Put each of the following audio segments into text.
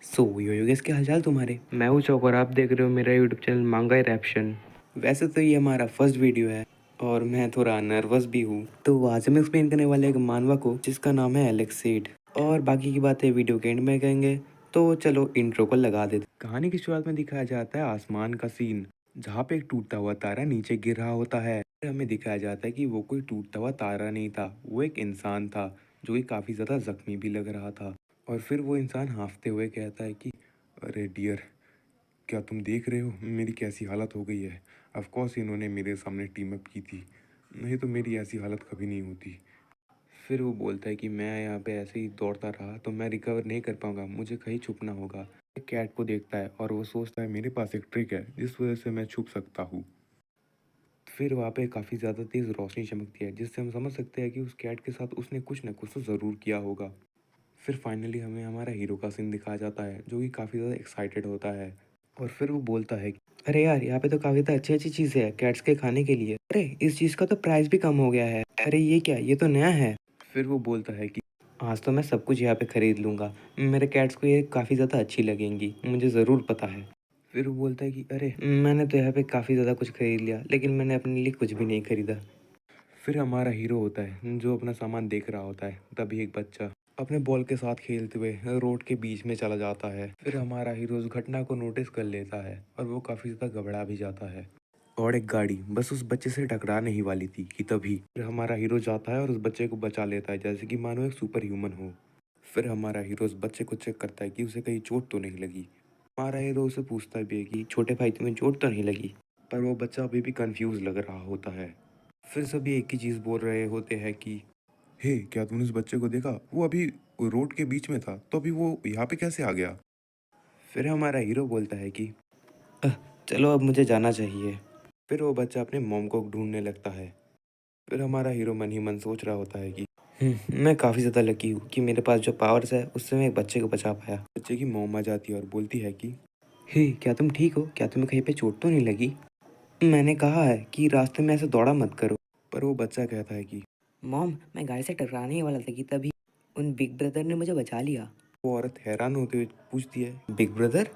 यो guess, क्या हालचाल तुम्हारे। मैं हूँ चौक और आप देख रहे हो मेरा यूट्यूब चैनल मांगा रैप्शन। वैसे तो ये हमारा फर्स्ट वीडियो है और मैं थोड़ा नर्वस भी हूँ। तो आज हम एक्सप्लेन करने वाले एक मानवा को जिसका नाम है एलेक्स सीड, और बाकी की बातें वीडियो के एंड में कहेंगे। तो चलो इंट्रो को लगा देते। कहानी की शुरुआत में दिखाया जाता है आसमान का सीन, जहाँ पे एक टूटता हुआ तारा नीचे गिर रहा होता है। हमें दिखाया जाता है कि वो कोई टूटता हुआ तारा नहीं था, वो एक इंसान था जो कि काफ़ी ज़्यादा जख्मी भी लग रहा था। और फिर वो इंसान हाँफते हुए कहता है कि अरे डियर, क्या तुम देख रहे हो मेरी कैसी हालत हो गई है। ऑफ कोर्स इन्होंने मेरे सामने टीम अप की थी, नहीं तो मेरी ऐसी हालत कभी नहीं होती। फिर वो बोलता है कि मैं यहाँ पे ऐसे ही दौड़ता रहा तो मैं रिकवर नहीं कर पाऊँगा, मुझे कहीं छुपना होगा। एक कैट को देखता है और वो सोचता है मेरे पास एक ट्रिक है जिस वजह से मैं छुप सकता हूँ। फिर वहाँ पे काफ़ी ज़्यादा तेज़ रोशनी चमकती है, जिससे हम समझ सकते हैं कि उस कैट के साथ उसने कुछ न कुछ तो ज़रूर किया होगा। फिर फाइनली हमें हमारा हीरो का सीन दिखाया जाता है, जो कि काफ़ी ज़्यादा एक्साइटेड होता है। और फिर वो बोलता है कि अरे यार, यहाँ पे तो काफ़ी ज़्यादा अच्छी अच्छी चीज़ें हैं कैट्स के खाने के लिए। अरे इस चीज़ का तो प्राइस भी कम हो गया है। अरे ये क्या, ये तो नया है। फिर वो बोलता है कि आज तो मैं सब कुछ यहाँ पे ख़रीद लूँगा, मेरे कैट्स को ये काफ़ी ज़्यादा अच्छी लगेंगी, मुझे ज़रूर पता है। फिर वो बोलता है कि अरे मैंने तो यहाँ पे काफ़ी ज़्यादा कुछ ख़रीद लिया, लेकिन मैंने अपने लिए कुछ भी नहीं ख़रीदा। फिर हमारा हीरो होता है जो अपना सामान देख रहा होता है, तभी एक बच्चा अपने बॉल के साथ खेलते हुए रोड के बीच में चला जाता है। फिर हमारा हीरो उस घटना को नोटिस कर लेता है और वो काफ़ी ज़्यादा घबरा भी जाता है। और एक गाड़ी बस उस बच्चे से टकराने ही वाली थी कि तभी फिर हमारा हीरो जाता है और उस बच्चे को बचा लेता है, जैसे कि मानो एक सुपर ह्यूमन हो। फिर हमारा हीरो उस बच्चे को चेक करता है कि उसे कहीं चोट तो नहीं लगी। हमारा हीरो उसे पूछता भी है कि छोटे भाई तुम्हें चोट तो नहीं लगी, पर वो बच्चा अभी भी कंफ्यूज लग रहा होता है। फिर सभी एक ही चीज़ बोल रहे होते हैं कि हे, क्या तूने उस बच्चे को देखा, वो अभी रोड के बीच में था, तो अभी वो यहाँ पे कैसे आ गया। फिर हमारा हीरो बोलता है कि "अह, चलो अब मुझे जाना चाहिए। फिर वो बच्चा अपने मॉम को ढूंढने लगता है। फिर हमारा हीरो मन ही मन सोच रहा होता है कि मैं काफ़ी ज़्यादा लकी हूँ कि मेरे पास जो पावर्स है उससे मैं एक बच्चे को बचा पाया। बच्चे की मॉम आ जाती है और बोलती है कि हे, क्या तुम ठीक हो, क्या तुम्हें कहीं पे चोट तो नहीं लगी। मैंने कहा है कि रास्ते में ऐसे दौड़ा मत करो। पर वो बच्चा कहता है कि मॉम, मैं गाड़ी से टकराने ही वाला था कि तभी उन बिग ब्रदर ने मुझे बचा लिया। वो औरत हैरान होते हुए पूछती है, बिग ब्रदर।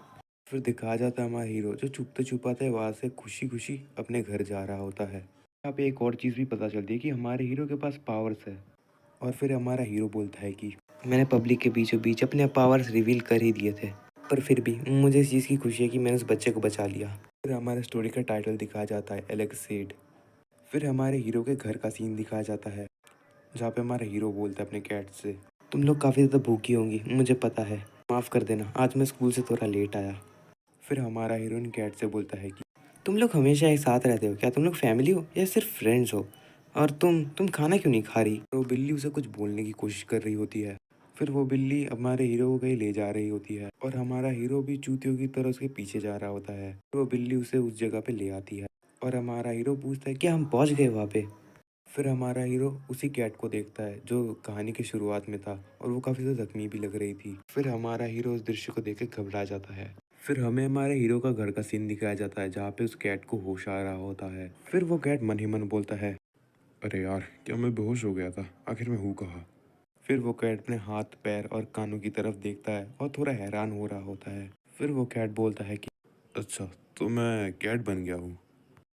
फिर दिखाया जाता है हमारा हीरो जो छुपते छुपाते वहाँ से खुशी खुशी अपने घर जा रहा होता है। यहाँ पे एक और चीज़ भी पता चलती है कि हमारे हीरो के पास पावर्स है। और फिर हमारा हीरो बोलता है कि मैंने पब्लिक के बीचों बीच अपने पावर्स रिवील कर ही दिए थे, पर फिर भी मुझे इस चीज़ की खुशी है कि मैंने उस बच्चे को बचा लिया। फिर हमारे स्टोरी का टाइटल दिखाया जाता है एलेक्स सीड। फिर हमारे हीरो के घर का सीन दिखाया जाता है, जहाँ पे हमारा हीरो बोलता है अपने कैट से, तुम लोग काफ़ी ज़्यादा भूखी होंगी, मुझे पता है, माफ़ कर देना, आज मैं स्कूल से थोड़ा लेट आया। फिर हमारा हीरोइन कैट से बोलता है कि तुम लोग हमेशा एक साथ रहते हो, क्या तुम लोग फैमिली हो या सिर्फ फ्रेंड्स हो, और तुम खाना क्यों नहीं खा रही। वो बिल्ली उसे कुछ बोलने की कोशिश कर रही होती है। फिर वो बिल्ली हमारे हीरो को कहीं ले जा रही होती है और हमारा हीरो भी चूतियों की तरह उसके पीछे जा रहा होता है। वो बिल्ली उसे उस जगह पे ले आती है और हमारा हीरो पूछता है क्या हम पहुंच गए वहाँ पे। फिर हमारा हीरो उसी कैट को देखता है जो कहानी की शुरुआत में था और वो काफ़ी ज़्यादा जख्मी भी लग रही थी। फिर हमारा हीरो उस दृश्य को देख के घबरा जाता है। फिर हमें हमारे हीरो का घर का सीन दिखाया जाता है, जहाँ पे उस कैट को होश आ रहा होता है। फिर वो कैट मन ही मन बोलता है, अरे यार, क्या मैं बेहोश हो गया था, आखिर मैं हूँ कहाँ। फिर वो कैट अपने हाथ पैर और कानों की तरफ देखता है और थोड़ा हैरान हो रहा होता है। फिर वो कैट बोलता है कि अच्छा, तो मैं कैट बन गया हूँ।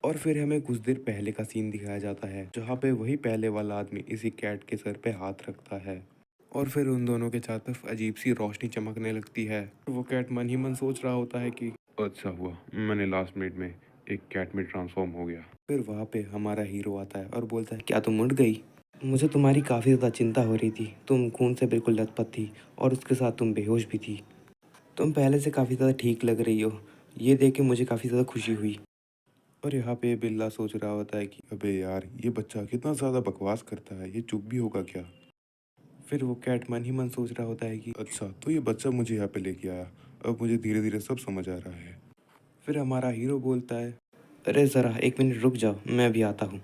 और फिर हमें कुछ देर पहले का सीन दिखाया जाता है, जहाँ पे वही पहले वाला आदमी इसी कैट के सर पे हाथ रखता है और फिर उन दोनों के चारों तरफ अजीब सी रोशनी चमकने लगती है। वो कैट मन ही मन सोच रहा होता है कि अच्छा हुआ मैंने लास्ट मिनट में एक कैट में ट्रांसफॉर्म हो गया। फिर वहाँ पे हमारा हीरो आता है और बोलता है क्या तुम उड़ गई, मुझे तुम्हारी काफ़ी ज़्यादा चिंता हो रही थी, तुम खून से बिल्कुल लथपथ थी और उसके साथ तुम बेहोश भी थी, तुम पहले से काफ़ी ज़्यादा ठीक लग रही हो, ये देख के मुझे काफ़ी ज़्यादा खुशी हुई। और यहाँ पे बिल्ला सोच रहा होता है कि अबे यार, ये बच्चा कितना ज़्यादा बकवास करता है, ये चुप भी होगा क्या। फिर वो कैट मन ही मन सोच रहा होता है कि अच्छा, तो ये बच्चा मुझे यहाँ पे लेके आया, अब मुझे धीरे धीरे सब समझ आ रहा है। फिर हमारा हीरो बोलता है अरे ज़रा एक मिनट रुक जाओ, मैं अभी आता हूँ।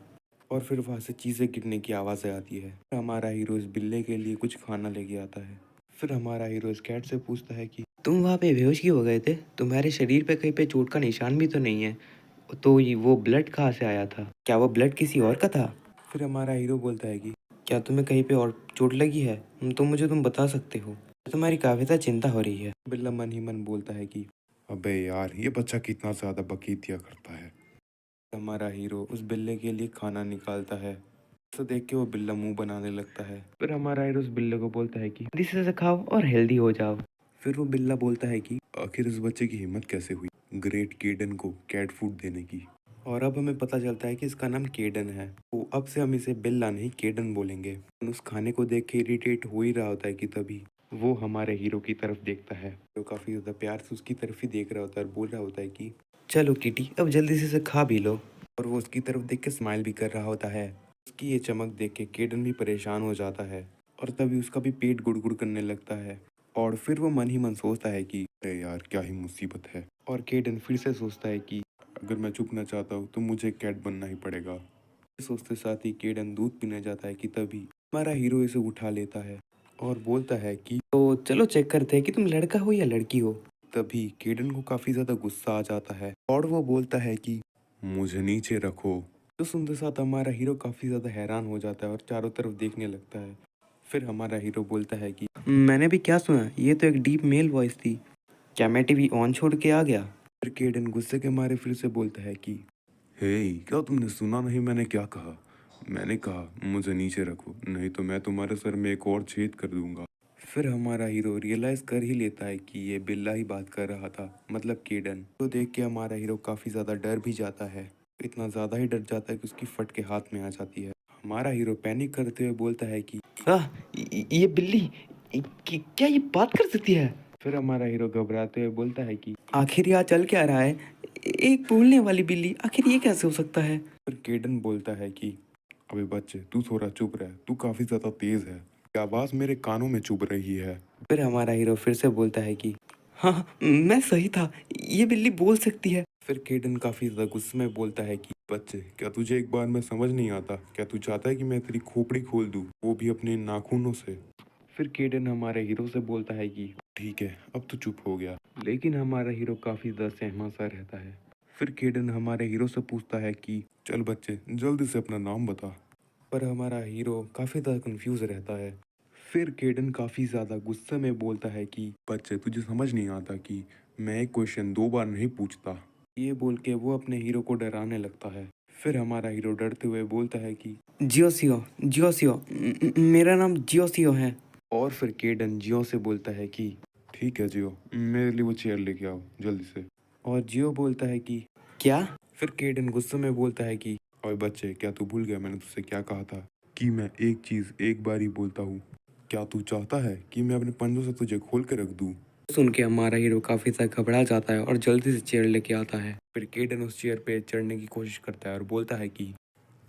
और फिर वहाँ से चीज़ें गिरने की आवाज़ें आती है। फिर हमारा हीरो इस बिल्ले के लिए कुछ खाना लेके आता है। फिर हमारा हीरो इस कैट से पूछता है कि तुम वहाँ पे बेहोश क्यों हो गए थे, तुम्हारे शरीर पे कहीं पे चोट का निशान भी तो नहीं है, तो ये वो ब्लड कहाँ से आया था, क्या वो ब्लड किसी और का था। फिर हमारा हीरो बोलता है कि क्या तुम्हें कहीं पे और चोट लगी है, तो मुझे तुम बता सकते हो। तुम्हारी काफी ज्यादा चिंता हो रही है। बिल्ला मन ही मन बोलता है कि अबे यार, ये बच्चा कितना ज्यादा बकीतिया करता है। हमारा हीरो उस बिल्ले के लिए खाना निकालता है। तो देख के वो बिल्ला मुंह बनाने लगता है। फिर हमारा हीरो उस बिल्ले को बोलता है कि जल्दी से खाओ और हेल्दी हो जाओ। फिर वो बिल्ला बोलता है कि आखिर इस बच्चे की हिम्मत कैसे हुई ग्रेट केडन को कैट फूड देने की। और अब हमें पता चलता है कि इसका नाम केडन है। तो अब से हम इसे बिल्ला नहीं केडन बोलेंगे। उस खाने को देख के इरिटेट हो ही रहा होता है कि तभी वो हमारे हीरो की तरफ देखता है। तो काफी ज्यादा प्यार से उसकी तरफ ही देख रहा होता है और बोल रहा होता है कि चलो किटी अब जल्दी से इसे खा भी लो। और वो उसकी तरफ देख के स्माइल भी कर रहा होता है। उसकी ये चमक देख के केडन भी परेशान हो जाता है और तभी उसका भी पेट गुड़गुड़ करने लगता है। और फिर वो मन ही मन सोचता है कि अरे यार, क्या ही मुसीबत है। और केडन फिर से सोचता है कि अगर मैं चुपना चाहता हूँ तो मुझे कैट बनना ही पड़ेगा। सोचते साथ ही केडन दूध पीने जाता है कि तभी हमारा हीरो इसे उठा लेता है और बोलता है कि तो चलो चेक करते हैं कि तुम लड़का हो या लड़की हो। तभी केडन को काफी ज्यादा गुस्सा आ जाता है और वो बोलता है कि मुझे नीचे रखो। तो सुनते साथ हमारा हीरो काफी ज्यादा हैरान हो जाता है और चारों तरफ देखने लगता है। फिर हमारा हीरो बोलता है कि मैंने भी क्या सुना, ये तो एक डीप मेल वॉइस थी, क्या मैं टीवी ऑन छोड़ के आ गया। फिर केडन गुस्से के मारे फिर से बोलता है कि हे, क्या तुमने सुना नहीं मैंने क्या कहा? मैंने कहा मुझे नीचे रखो, नहीं तो मैं तुम्हारे सर में एक और छेद कर दूंगा। फिर हमारा हीरो रियलाइज कर ही लेता है कि ये बिल्ला ही बात कर रहा था, मतलब केडन। तो देख के हमारा हीरो काफी ज्यादा डर भी जाता है। इतना ज्यादा ही डर जाता है कि उसकी फट के हाथ में आ जाती है। हमारा हीरो पैनिक करते हुए बोलता है कि ये बिल्ली क्या ये बात कर सकती है। फिर हमारा हीरो घबराते हुए बोलता है कि आखिर यहाँ चल क्या रहा है, एक बोलने वाली बिल्ली, आखिर ये कैसे हो सकता है। फिर केडन बोलता है कि अबे बच्चे, तू थोड़ा चुप रह, तू काफी ज्यादा तेज है। क्या आवाज मेरे कानों में चुभ रही है? फिर हमारा हीरो फिर से बोलता है कि हाँ मैं सही था, ये बिल्ली बोल सकती है। फिर केडन काफी ज्यादा गुस्से में बोलता है कि बच्चे, क्या तुझे एक बार में समझ नहीं आता? क्या तू चाहता है कि मैं तेरी खोपड़ी खोल दूं, वो भी अपने नाखूनों से? फिर केडन हमारे हीरो से बोलता है कि ठीक है, अब तो चुप हो गया। लेकिन हमारा हीरो काफी ज्यादा सहमा सा रहता है। फिर केडन हमारे हीरो से पूछता है कि चल बच्चे, जल्दी से अपना नाम बता। पर हमारा हीरो काफी ज्यादा कंफ्यूज रहता है। फिर केडन काफी ज्यादा गुस्से में बोलता है कि बच्चे, तुझे समझ नहीं आता कि मैं एक क्वेश्चन दो बार नहीं पूछता। ये बोल के वो अपने हीरो को डराने लगता है। फिर हमारा हीरो डरते हुए बोलता है कि जियो जियो सियो, मेरा नाम जियो सियो है। और फिर केडन जियो से बोलता है कि ठीक है जियो, मेरे लिए वो चेयर लेके आओ जल्दी से। और जियो बोलता है कि क्या। फिर केडन गुस्से में बोलता है कि और बच्चे, क्या तू भूल गया मैंने तुझसे क्या कहा था कि मैं एक चीज एक बार ही बोलता हूँ? क्या तू चाहता है कि मैं अपने पंजों से तुझे खोल के रख दूँ? सुन के हमारा हीरो काफी ज्यादा घबरा जाता है और जल्दी से चेयर लेके आता है। फिर केडन उस चेयर पे चढ़ने की कोशिश करता है और बोलता है कि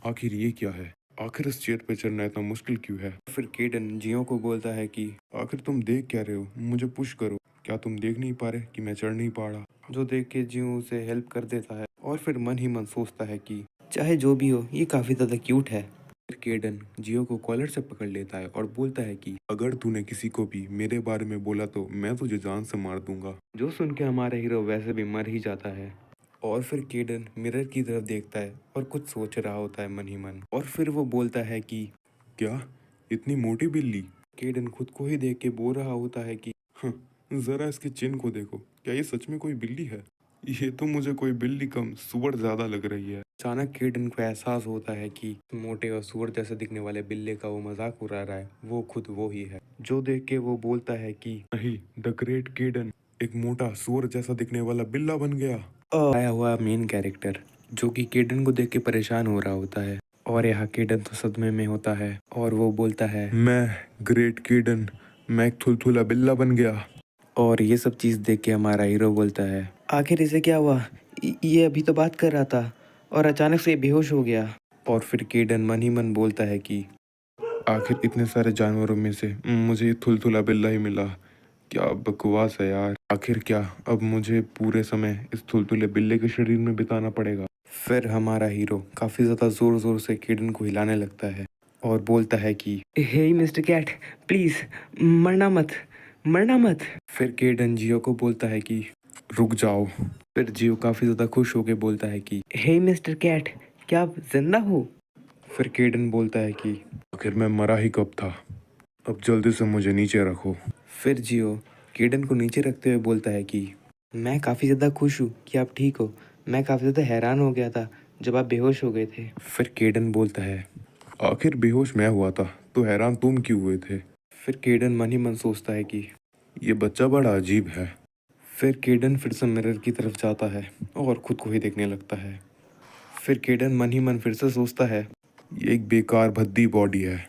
आखिर ये क्या है? आखिर इस चेयर पे चढ़ना इतना मुश्किल क्यों है? फिर केडन जियो को बोलता है कि आखिर तुम देख क्या रहे हो? मुझे पुश करो। क्या तुम देख नहीं पा रहे कि मैं चढ़ नहीं पा रहा? जो देख के जियो उसे हेल्प कर देता है और फिर मन ही मन सोचता है कि चाहे जो भी हो ये काफी ज्यादा क्यूट है। फिर केडन जियो को कॉलर से पकड़ लेता है और बोलता है कि अगर तूने किसी को भी मेरे बारे में बोला तो मैं तुझे जान से मार दूंगा। जो सुन के हमारा हीरो वैसे भी मर ही जाता है। और फिर केडन मिरर की तरफ देखता है और कुछ सोच रहा होता है मन ही मन। और फिर वो बोलता है कि क्या? इतनी मोटी बिल्ली? केडन खुद को ही देख के बोल रहा होता है कि हाँ, जरा इसके चिन्ह को देखो, क्या ये सच में कोई बिल्ली है? ये तो मुझे कोई बिल्ली कम सुअर ज्यादा लग रही है। अचानक केडन को एहसास होता है कि मोटे और सुअर जैसे दिखने वाले बिल्ले का वो मजाक उड़ा रहा है, वो खुद वो ही है। जो देख के वो बोलता है कि नहीं, द ग्रेट केडन एक मोटा सुअर जैसा दिखने वाला बिल्ला बन गया। आया हुआ मेन कैरेक्टर जो कि केडन को देख के परेशान हो रहा होता है। और यहाँ केडन तो सदमे में होता है और वो बोलता है मैं ग्रेट केडन, मैं एक थुलथुला बिल्ला बन गया। और ये सब चीज़ देख के हमारा हीरो बोलता है आखिर इसे क्या हुआ, ये अभी तो बात कर रहा था और अचानक से ये बेहोश हो गया। और फिर केडन मन ही मन बोलता है कि आखिर इतने सारे जानवरों में से मुझे ये थुलथुला बिल्ला ही मिला। क्या बकवास है यार। आखिर क्या अब मुझे पूरे समय इस थुलथुले बिल्ले के शरीर में बिताना पड़ेगा? फिर हमारा हीरो काफी ज्यादा जोर जोर से केडन को हिलाने लगता है और बोलता है कि हे मिस्टर कैट, प्लीज मरना मत, मरना मत। फिर केडन जियो को बोलता है कि रुक जाओ। फिर जियो काफी ज्यादा खुश होकर बोलता है कि हे मिस्टर कैट, क्या आप जिंदा हो। फिर केडन बोलता है कि आखिर मैं मरा ही कब था? अब जल्दी से मुझे नीचे रखो। फिर जियो केडन को नीचे रखते हुए बोलता है कि मैं काफ़ी ज़्यादा खुश हूँ कि आप ठीक हो। मैं काफ़ी ज़्यादा हैरान हो गया था जब आप बेहोश हो गए थे। फिर केडन बोलता है आखिर बेहोश मैं हुआ था तो हैरान तुम क्यों हुए थे? फिर केडन मन ही मन सोचता है कि ये बच्चा बड़ा अजीब है। फिर केडन फिर से मिरर की तरफ जाता है और खुद को ही देखने लगता है। फिर केडन मन ही मन फिर से सोचता है ये एक बेकार भद्दी बॉडी है।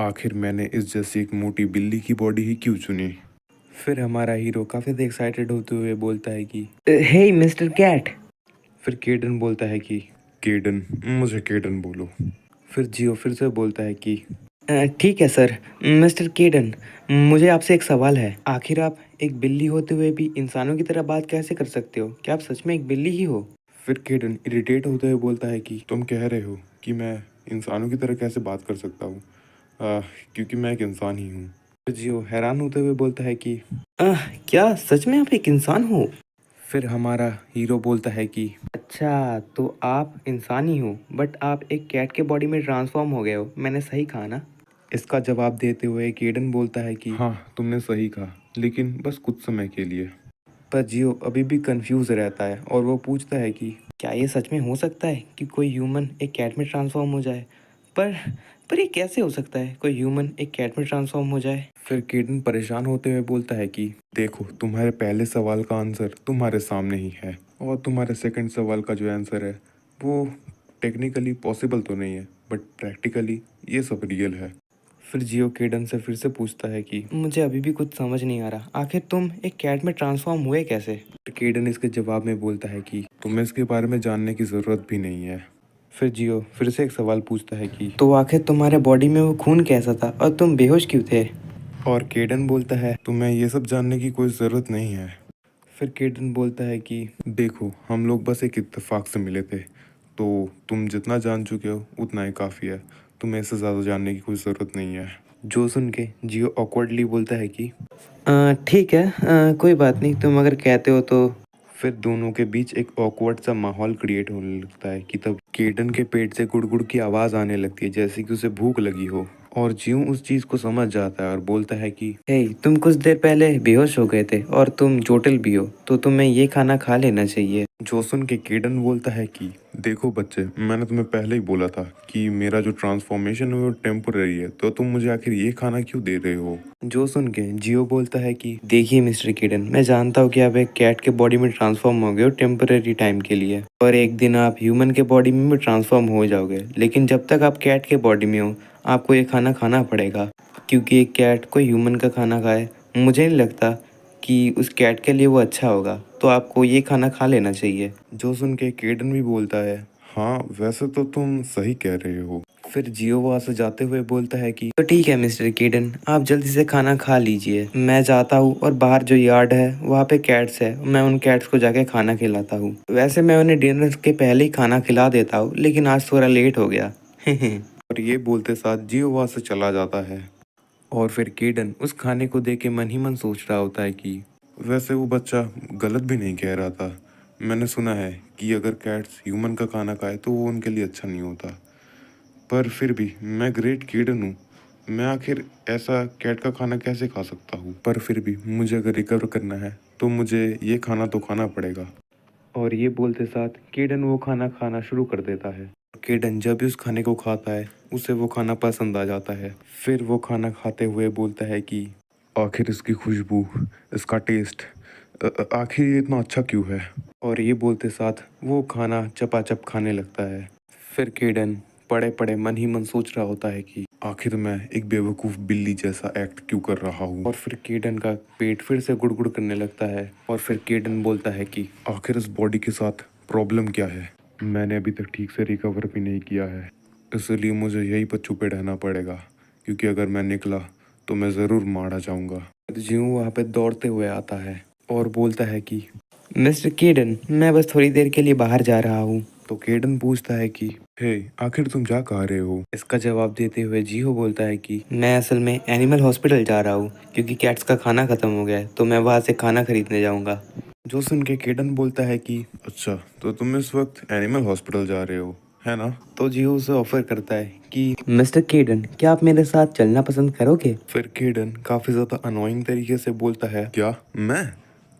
आखिर मैंने इस जैसी एक मोटी बिल्ली की बॉडी ही क्यों चुनी? फिर हमारा हीरो काफ़ी ज़्यादा एक्साइटेड होते हुए बोलता है कि हे मिस्टर कैट। फिर केडन बोलता है कि केडन, मुझे केडन बोलो। फिर जियो फिर से बोलता है कि ठीक है सर। मिस्टर केडन, मुझे आपसे एक सवाल है। आखिर आप एक बिल्ली होते हुए भी इंसानों की तरह बात कैसे कर सकते हो? क्या आप सच में एक बिल्ली ही हो? फिर केडन इरिटेट होते हुए बोलता है कि तुम कह रहे हो कि मैं इंसानों की तरह कैसे बात कर सकता हूँ? क्योंकि मैं एक इंसान ही हूँ। फिर जियो हैरान होते हुए बोलता है कि क्या सच में आप एक इंसान हो? फिर हमारा हीरो बोलता है कि अच्छा तो आप इंसान ही हो बट आप एक कैट के बॉडी में ट्रांसफॉर्म हो गए हो। मैंने सही कहा ना? इसका जवाब देते हुए केडन बोलता है कि हाँ, तुमने सही कहा, लेकिन बस कुछ समय के लिए। पर जियो अभी भी कंफ्यूज रहता है और वो पूछता है कि क्या ये सच में हो सकता है कि कोई ह्यूमन एक कैट में ट्रांसफॉर्म हो जाए? पर पर ये कैसे हो सकता है कोई ह्यूमन एक कैट में ट्रांसफॉर्म हो जाए? फिर केडन परेशान होते हुए बोलता है कि देखो, तुम्हारे पहले सवाल का आंसर तुम्हारे सामने ही है और तुम्हारे सेकंड सवाल का जो आंसर है वो टेक्निकली पॉसिबल तो नहीं है, बट प्रैक्टिकली ये सब रियल है। फिर जियो केडन से फिर से पूछता है कि मुझे अभी भी कुछ समझ नहीं आ रहा। आखिर तुम एक कैट में ट्रांसफॉर्म हुए कैसे? तो केडन इसके जवाब में बोलता है कि तुम्हें इसके बारे में जानने की ज़रूरत भी नहीं है। फिर जियो फिर से एक सवाल पूछता है कि तो आखिर तुम्हारे बॉडी में वो खून कैसा था और तुम बेहोश क्यों थे? और केडन बोलता है तुम्हें ये सब जानने की कोई ज़रूरत नहीं है। फिर केडन बोलता है कि देखो, हम लोग बस एक इत्तेफाक से मिले थे, तो तुम जितना जान चुके हो उतना ही काफ़ी है। तुम्हें इससे ज़्यादा जानने की कोई ज़रूरत नहीं है। जो सुन के जियो ऑकवर्डली बोलता है कि ठीक है, कोई बात नहीं, तुम अगर कहते हो तो। फिर दोनों के बीच एक ऑकवर्ड सा माहौल क्रिएट होने लगता है कि तब केडन के पेट से गुड़गुड़ की आवाज़ आने लगती है जैसे कि उसे भूख लगी हो। और जियो उस चीज़ को समझ जाता है और बोलता है कि हे तुम कुछ देर पहले बेहोश हो गए थे और तुम चोटिल भी हो तो तुम्हें ये खाना खा लेना चाहिए। जो सुन के केडन बोलता है कि देखो बच्चे, मैंने तुम्हें पहले ही बोला था कि मेरा जो ट्रांसफॉर्मेशन है वो टेम्पोररी है, तो तुम मुझे आखिर ये खाना क्यों दे रहे हो? जो सुन के जियो बोलता है कि देखिए मिस्टर किडन, मैं जानता हूँ कि आप एक कैट के बॉडी में ट्रांसफॉर्म हो गए हो टेम्पररी टाइम के लिए और एक दिन आप ह्यूमन के बॉडी में भी ट्रांसफॉर्म हो जाओगे, लेकिन जब तक आप कैट के बॉडी में हो आपको ये खाना खाना पड़ेगा क्योंकि एक कैट कोई ह्यूमन का खाना खाए मुझे नहीं लगता कि उस कैट के लिए वो अच्छा होगा, तो आपको ये खाना खा लेना चाहिए। जो सुन के केडन भी बोलता है, हाँ वैसे तो तुम सही कह रहे हो। फिर जियो वहाँ से जाते हुए बोलता है कि तो ठीक है मिस्टर केडन, आप जल्दी से खाना खा लीजिए, मैं जाता हूँ और बाहर जो यार्ड है वहाँ पे कैट्स है, मैं उन कैट्स को जाके खाना खिलाता हूँ। वैसे मैं उन्हें डिनर के पहले ही खाना खिला देता हूँ लेकिन आज थोड़ा लेट हो गया। और ये बोलते साथ जियो वहाँ से चला जाता है। और फिर केडन उस खाने को देख के मन ही मन सोच रहा होता है कि वैसे वो बच्चा गलत भी नहीं कह रहा था। मैंने सुना है कि अगर कैट्स ह्यूमन का खाना खाए तो वो उनके लिए अच्छा नहीं होता, पर फिर भी मैं ग्रेट किडन हूँ। मैं आखिर ऐसा कैट का खाना कैसे खा सकता हूँ? पर फिर भी मुझे अगर रिकवर करना है तो मुझे ये खाना तो खाना पड़ेगा। और ये बोलते साथ केडन वो खाना खाना शुरू कर देता है। केडन जब भी उस खाने को खाता है उसे वो खाना पसंद आ जाता है। फिर वो खाना खाते हुए बोलता है कि आखिर इसकी खुशबू, इसका टेस्ट, आखिर ये इतना अच्छा क्यों है? और ये बोलते साथ वो खाना चपाचप खाने लगता है। फिर केडन पड़े पड़े मन ही मन सोच रहा होता है कि आखिर मैं एक बेवकूफ़ बिल्ली जैसा एक्ट क्यों कर रहा हूँ? और फिर केडन का पेट फिर से गुड़गुड़ करने लगता है और फिर केडन बोलता है कि आखिर इस बॉडी के साथ प्रॉब्लम क्या है? मैंने अभी तक ठीक से रिकवर भी नहीं किया है, इसलिए मुझे यहीं पर छुपे रहना पड़ेगा, क्योंकि अगर मैं निकला तो मैं ज़रूर मारा जाऊंगा। ज्यों वहाँ पे दौड़ते हुए आता है और बोलता है कि मिस्टर केडन, मैं बस थोड़ी देर के लिए बाहर जा रहा हूँ। तो केडन पूछता है कि हे, आखिर तुम जा कहाँ रहे हो? इसका जवाब देते हुए जियो बोलता है कि मैं असल में एनिमल हॉस्पिटल जा रहा हूँ क्योंकि कैट्स का खाना ख़त्म हो गया है तो मैं वहाँ से खाना खरीदने जाऊँगा। जो सुन के केडन बोलता है कि अच्छा, तो तुम इस वक्त एनिमल हॉस्पिटल जा रहे हो? है ना? तो जियो उसे ऑफर करता है कि मिस्टर केडन, क्या आप मेरे साथ चलना पसंद करोगे? फिर केडन काफी ज्यादा अनोइंग तरीके से बोलता है, क्या मैं?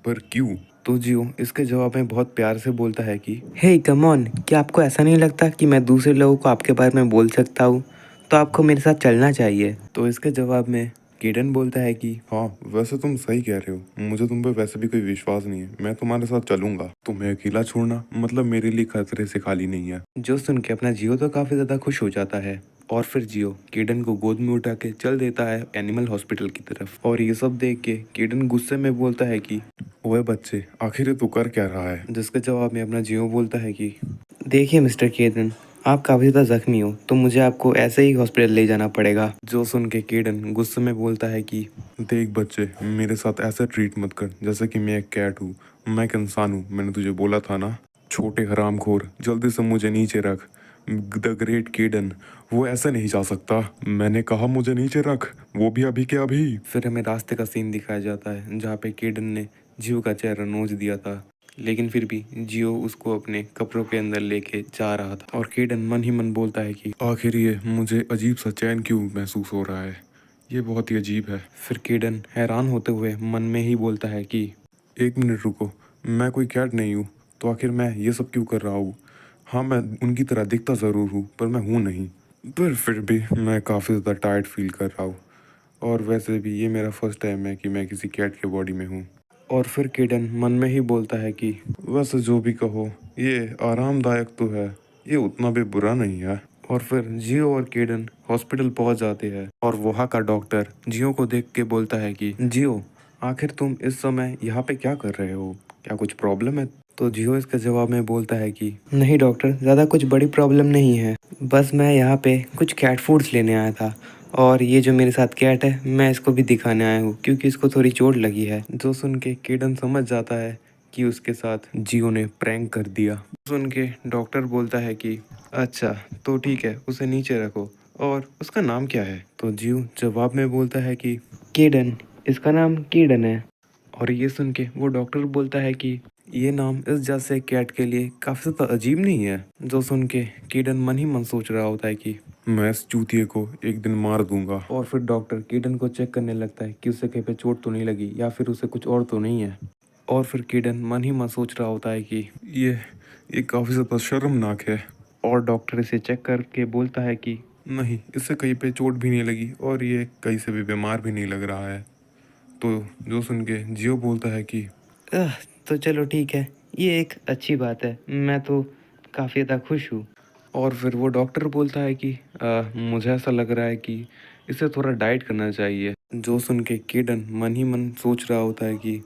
पर क्यों? तो जियो इसके जवाब में बहुत प्यार से बोलता है कि हे कम ऑन, क्या आपको ऐसा नहीं लगता कि मैं दूसरे लोगों को आपके बारे में बोल सकता हूँ? तो आपको मेरे साथ चलना चाहिए। तो इसके जवाब में केडन बोलता है कि हाँ, वैसे तुम सही कह रहे हो, मुझे तुम पे वैसे भी कोई विश्वास नहीं है, मैं तुम्हारे साथ चलूंगा। तुम्हें अकेला छोड़ना मतलब मेरे लिए खतरे से खाली नहीं है। जो सुन के अपना जियो तो काफ़ी ज़्यादा खुश हो जाता है और फिर जियो केडन को गोद में उठा के चल देता है एनिमल हॉस्पिटल की तरफ। और ये सब देख के केडन गुस्से में बोलता है कि ओए बच्चे, आखिर ये तू कर क्या रहा है? जिसके जवाब में अपना जियो बोलता है कि देखिए मिस्टर केडन, आप काफ़ी ज़्यादा जख्मी हो तो मुझे आपको ऐसे ही हॉस्पिटल ले जाना पड़ेगा। जो सुन के केडन गुस्से में बोलता है कि देख बच्चे, मेरे साथ ऐसे ट्रीट मत कर जैसे कि मैं एक कैट हूँ। मैं एक इंसान हूँ, मैंने तुझे बोला था ना। छोटे हरामखोर, जल्दी से मुझे नीचे रख। द ग्रेट केडन, वो ऐसे नहीं जा सकता। मैंने कहा मुझे नीचे रख, वो भी अभी के अभी। फिर हमें रास्ते का सीन दिखाया जाता है जहाँ पे केडन ने जियो का चेहरा नोच दिया था, लेकिन फिर भी जियो उसको अपने कपड़ों के अंदर लेके जा रहा था। और केडन मन ही मन बोलता है कि आखिर ये मुझे अजीब सा चैन क्यों महसूस हो रहा है? ये बहुत ही अजीब है। फिर केडन हैरान होते हुए मन में ही बोलता है कि एक मिनट रुको, मैं कोई कैट नहीं हूँ, तो आखिर मैं ये सब क्यों कर रहा हूँ? हाँ, मैं उनकी तरह दिखता ज़रूर हूँ, पर मैं हूँ नहीं। पर फिर भी मैं काफ़ी ज़्यादा टायर्ड फील कर रहा हूँ। और वैसे भी ये मेरा फर्स्ट टाइम है कि मैं किसी कैट के बॉडी में हूँ। और फिर केडन मन में ही बोलता है कि वैसे जो भी कहो, ये आरामदायक तो है, ये उतना भी बुरा नहीं है। और फिर जियो और केडन हॉस्पिटल पहुंच जाते हैं और वहाँ का डॉक्टर जियो को देख के बोलता है कि जियो, आखिर तुम इस समय यहाँ पे क्या कर रहे हो? क्या कुछ प्रॉब्लम है? तो जियो इसके जवाब में बोलता है कि नहीं डॉक्टर, ज़्यादा कुछ बड़ी प्रॉब्लम नहीं है, बस मैं यहाँ पे कुछ कैट फूड्स लेने आया था और ये जो मेरे साथ कैट है मैं इसको भी दिखाने आया हूँ क्योंकि इसको थोड़ी चोट लगी है। जो सुन के केडन समझ जाता है कि उसके साथ जियो ने प्रैंक कर दिया। सुन के डॉक्टर बोलता है कि अच्छा तो ठीक है, उसे नीचे रखो। और उसका नाम क्या है? तो जियो जवाब में बोलता है कि केडन, इसका नाम केडन है। और ये सुन के वो डॉक्टर बोलता है कि ये नाम इस जैसे कैट के लिए काफ़ी ज़्यादा अजीब नहीं है? जो सुन के केडन मन ही मन सोच रहा होता है कि मैं इस चूतिए को एक दिन मार दूंगा। और फिर डॉक्टर केडन को चेक करने लगता है कि उसे कहीं पे चोट तो नहीं लगी या फिर उसे कुछ और तो नहीं है। और फिर केडन मन ही मन सोच रहा होता है कि ये ये काफ़ी ज़्यादा शर्मनाक है। और डॉक्टर इसे चेक करके बोलता है कि नहीं, इससे कहीं पे चोट भी नहीं लगी और ये कहीं से भी बीमार भी नहीं लग रहा है। तो जो सुन के जियो बोलता है कि "आह, तो चलो ठीक है, ये एक अच्छी बात है, मैं तो काफ़ी ज़्यादा खुश हूँ।" और फिर वो डॉक्टर बोलता है कि मुझे ऐसा लग रहा है कि इसे थोड़ा डाइट करना चाहिए। जो सुन के केडन मन ही मन सोच रहा होता है कि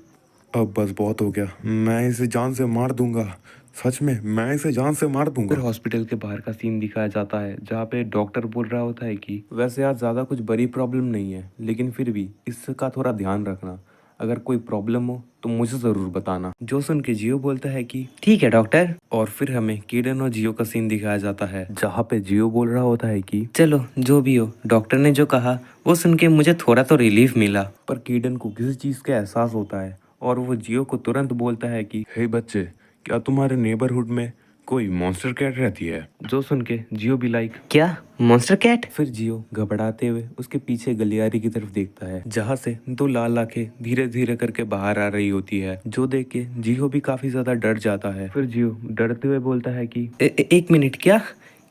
अब बस बहुत हो गया, मैं इसे जान से मार दूंगा। सच में मैं इसे जान से मार फिर दूंगा। हॉस्पिटल के बाहर का सीन दिखाया जाता है जहाँ पे डॉक्टर बोल रहा होता है कि वैसे आज ज़्यादा कुछ बड़ी प्रॉब्लम नहीं है, लेकिन फिर भी इसका थोड़ा ध्यान रखना। अगर कोई प्रॉब्लम हो तो मुझे ज़रूर बताना। जो सुन के जियो बोलता है कि ठीक है डॉक्टर। और फिर हमें केडन और जियो का सीन दिखाया जाता है जहाँ पे जियो बोल रहा होता है कि चलो जो भी हो, डॉक्टर ने जो कहा वो सुन के मुझे थोड़ा तो रिलीफ मिला। पर केडन को किसी चीज़ का एहसास होता है और वो जियो को तुरंत बोलता है कि हे बच्चे, क्या तुम्हारे नेबरहुड में कोई मॉन्स्टर कैट रहती है? जो सुन के जियो भी लाइक क्या मॉन्स्टर कैट? फिर जियो घबराते हुए उसके पीछे गलियारी की तरफ देखता है जहाँ से दो लाल आंखें धीरे धीरे करके बाहर आ रही होती है। जो देख के जियो भी काफी ज्यादा डर जाता है। फिर जियो डरते हुए बोलता है कि एक मिनट, क्या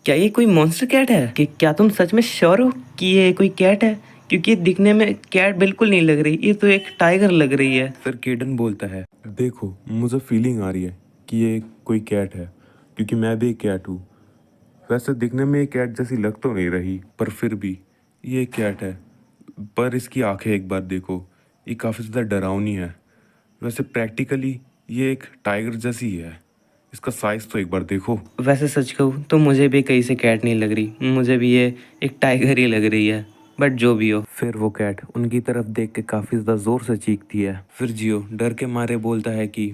क्या ये कोई मॉन्स्टर कैट है? कि क्या तुम सच में श्योर हो कि ये कोई कैट है? क्योंकि ये दिखने में कैट बिल्कुल नहीं लग रही, ये तो एक टाइगर लग रही है। फिर केडन बोलता है देखो, मुझे फीलिंग आ रही है कि ये कोई कैट है, क्योंकि मैं भी एक कैट हूँ। वैसे दिखने में ये कैट जैसी लग तो नहीं रही, पर फिर भी ये एक कैट है। पर इसकी आंखें एक बार देखो, ये काफ़ी ज़्यादा डरावनी है। वैसे प्रैक्टिकली ये एक टाइगर जैसी ही है। इसका साइज़ तो एक बार देखो। वैसे सच कहूँ तो मुझे भी कहीं से कैट नहीं लग रही, मुझे भी ये एक टाइगर ही लग रही है। बट जो भी हो, फिर वो कैट उनकी तरफ देख के काफी ज्यादा जोर से चीखती है। फिर जियो डर के मारे बोलता है कि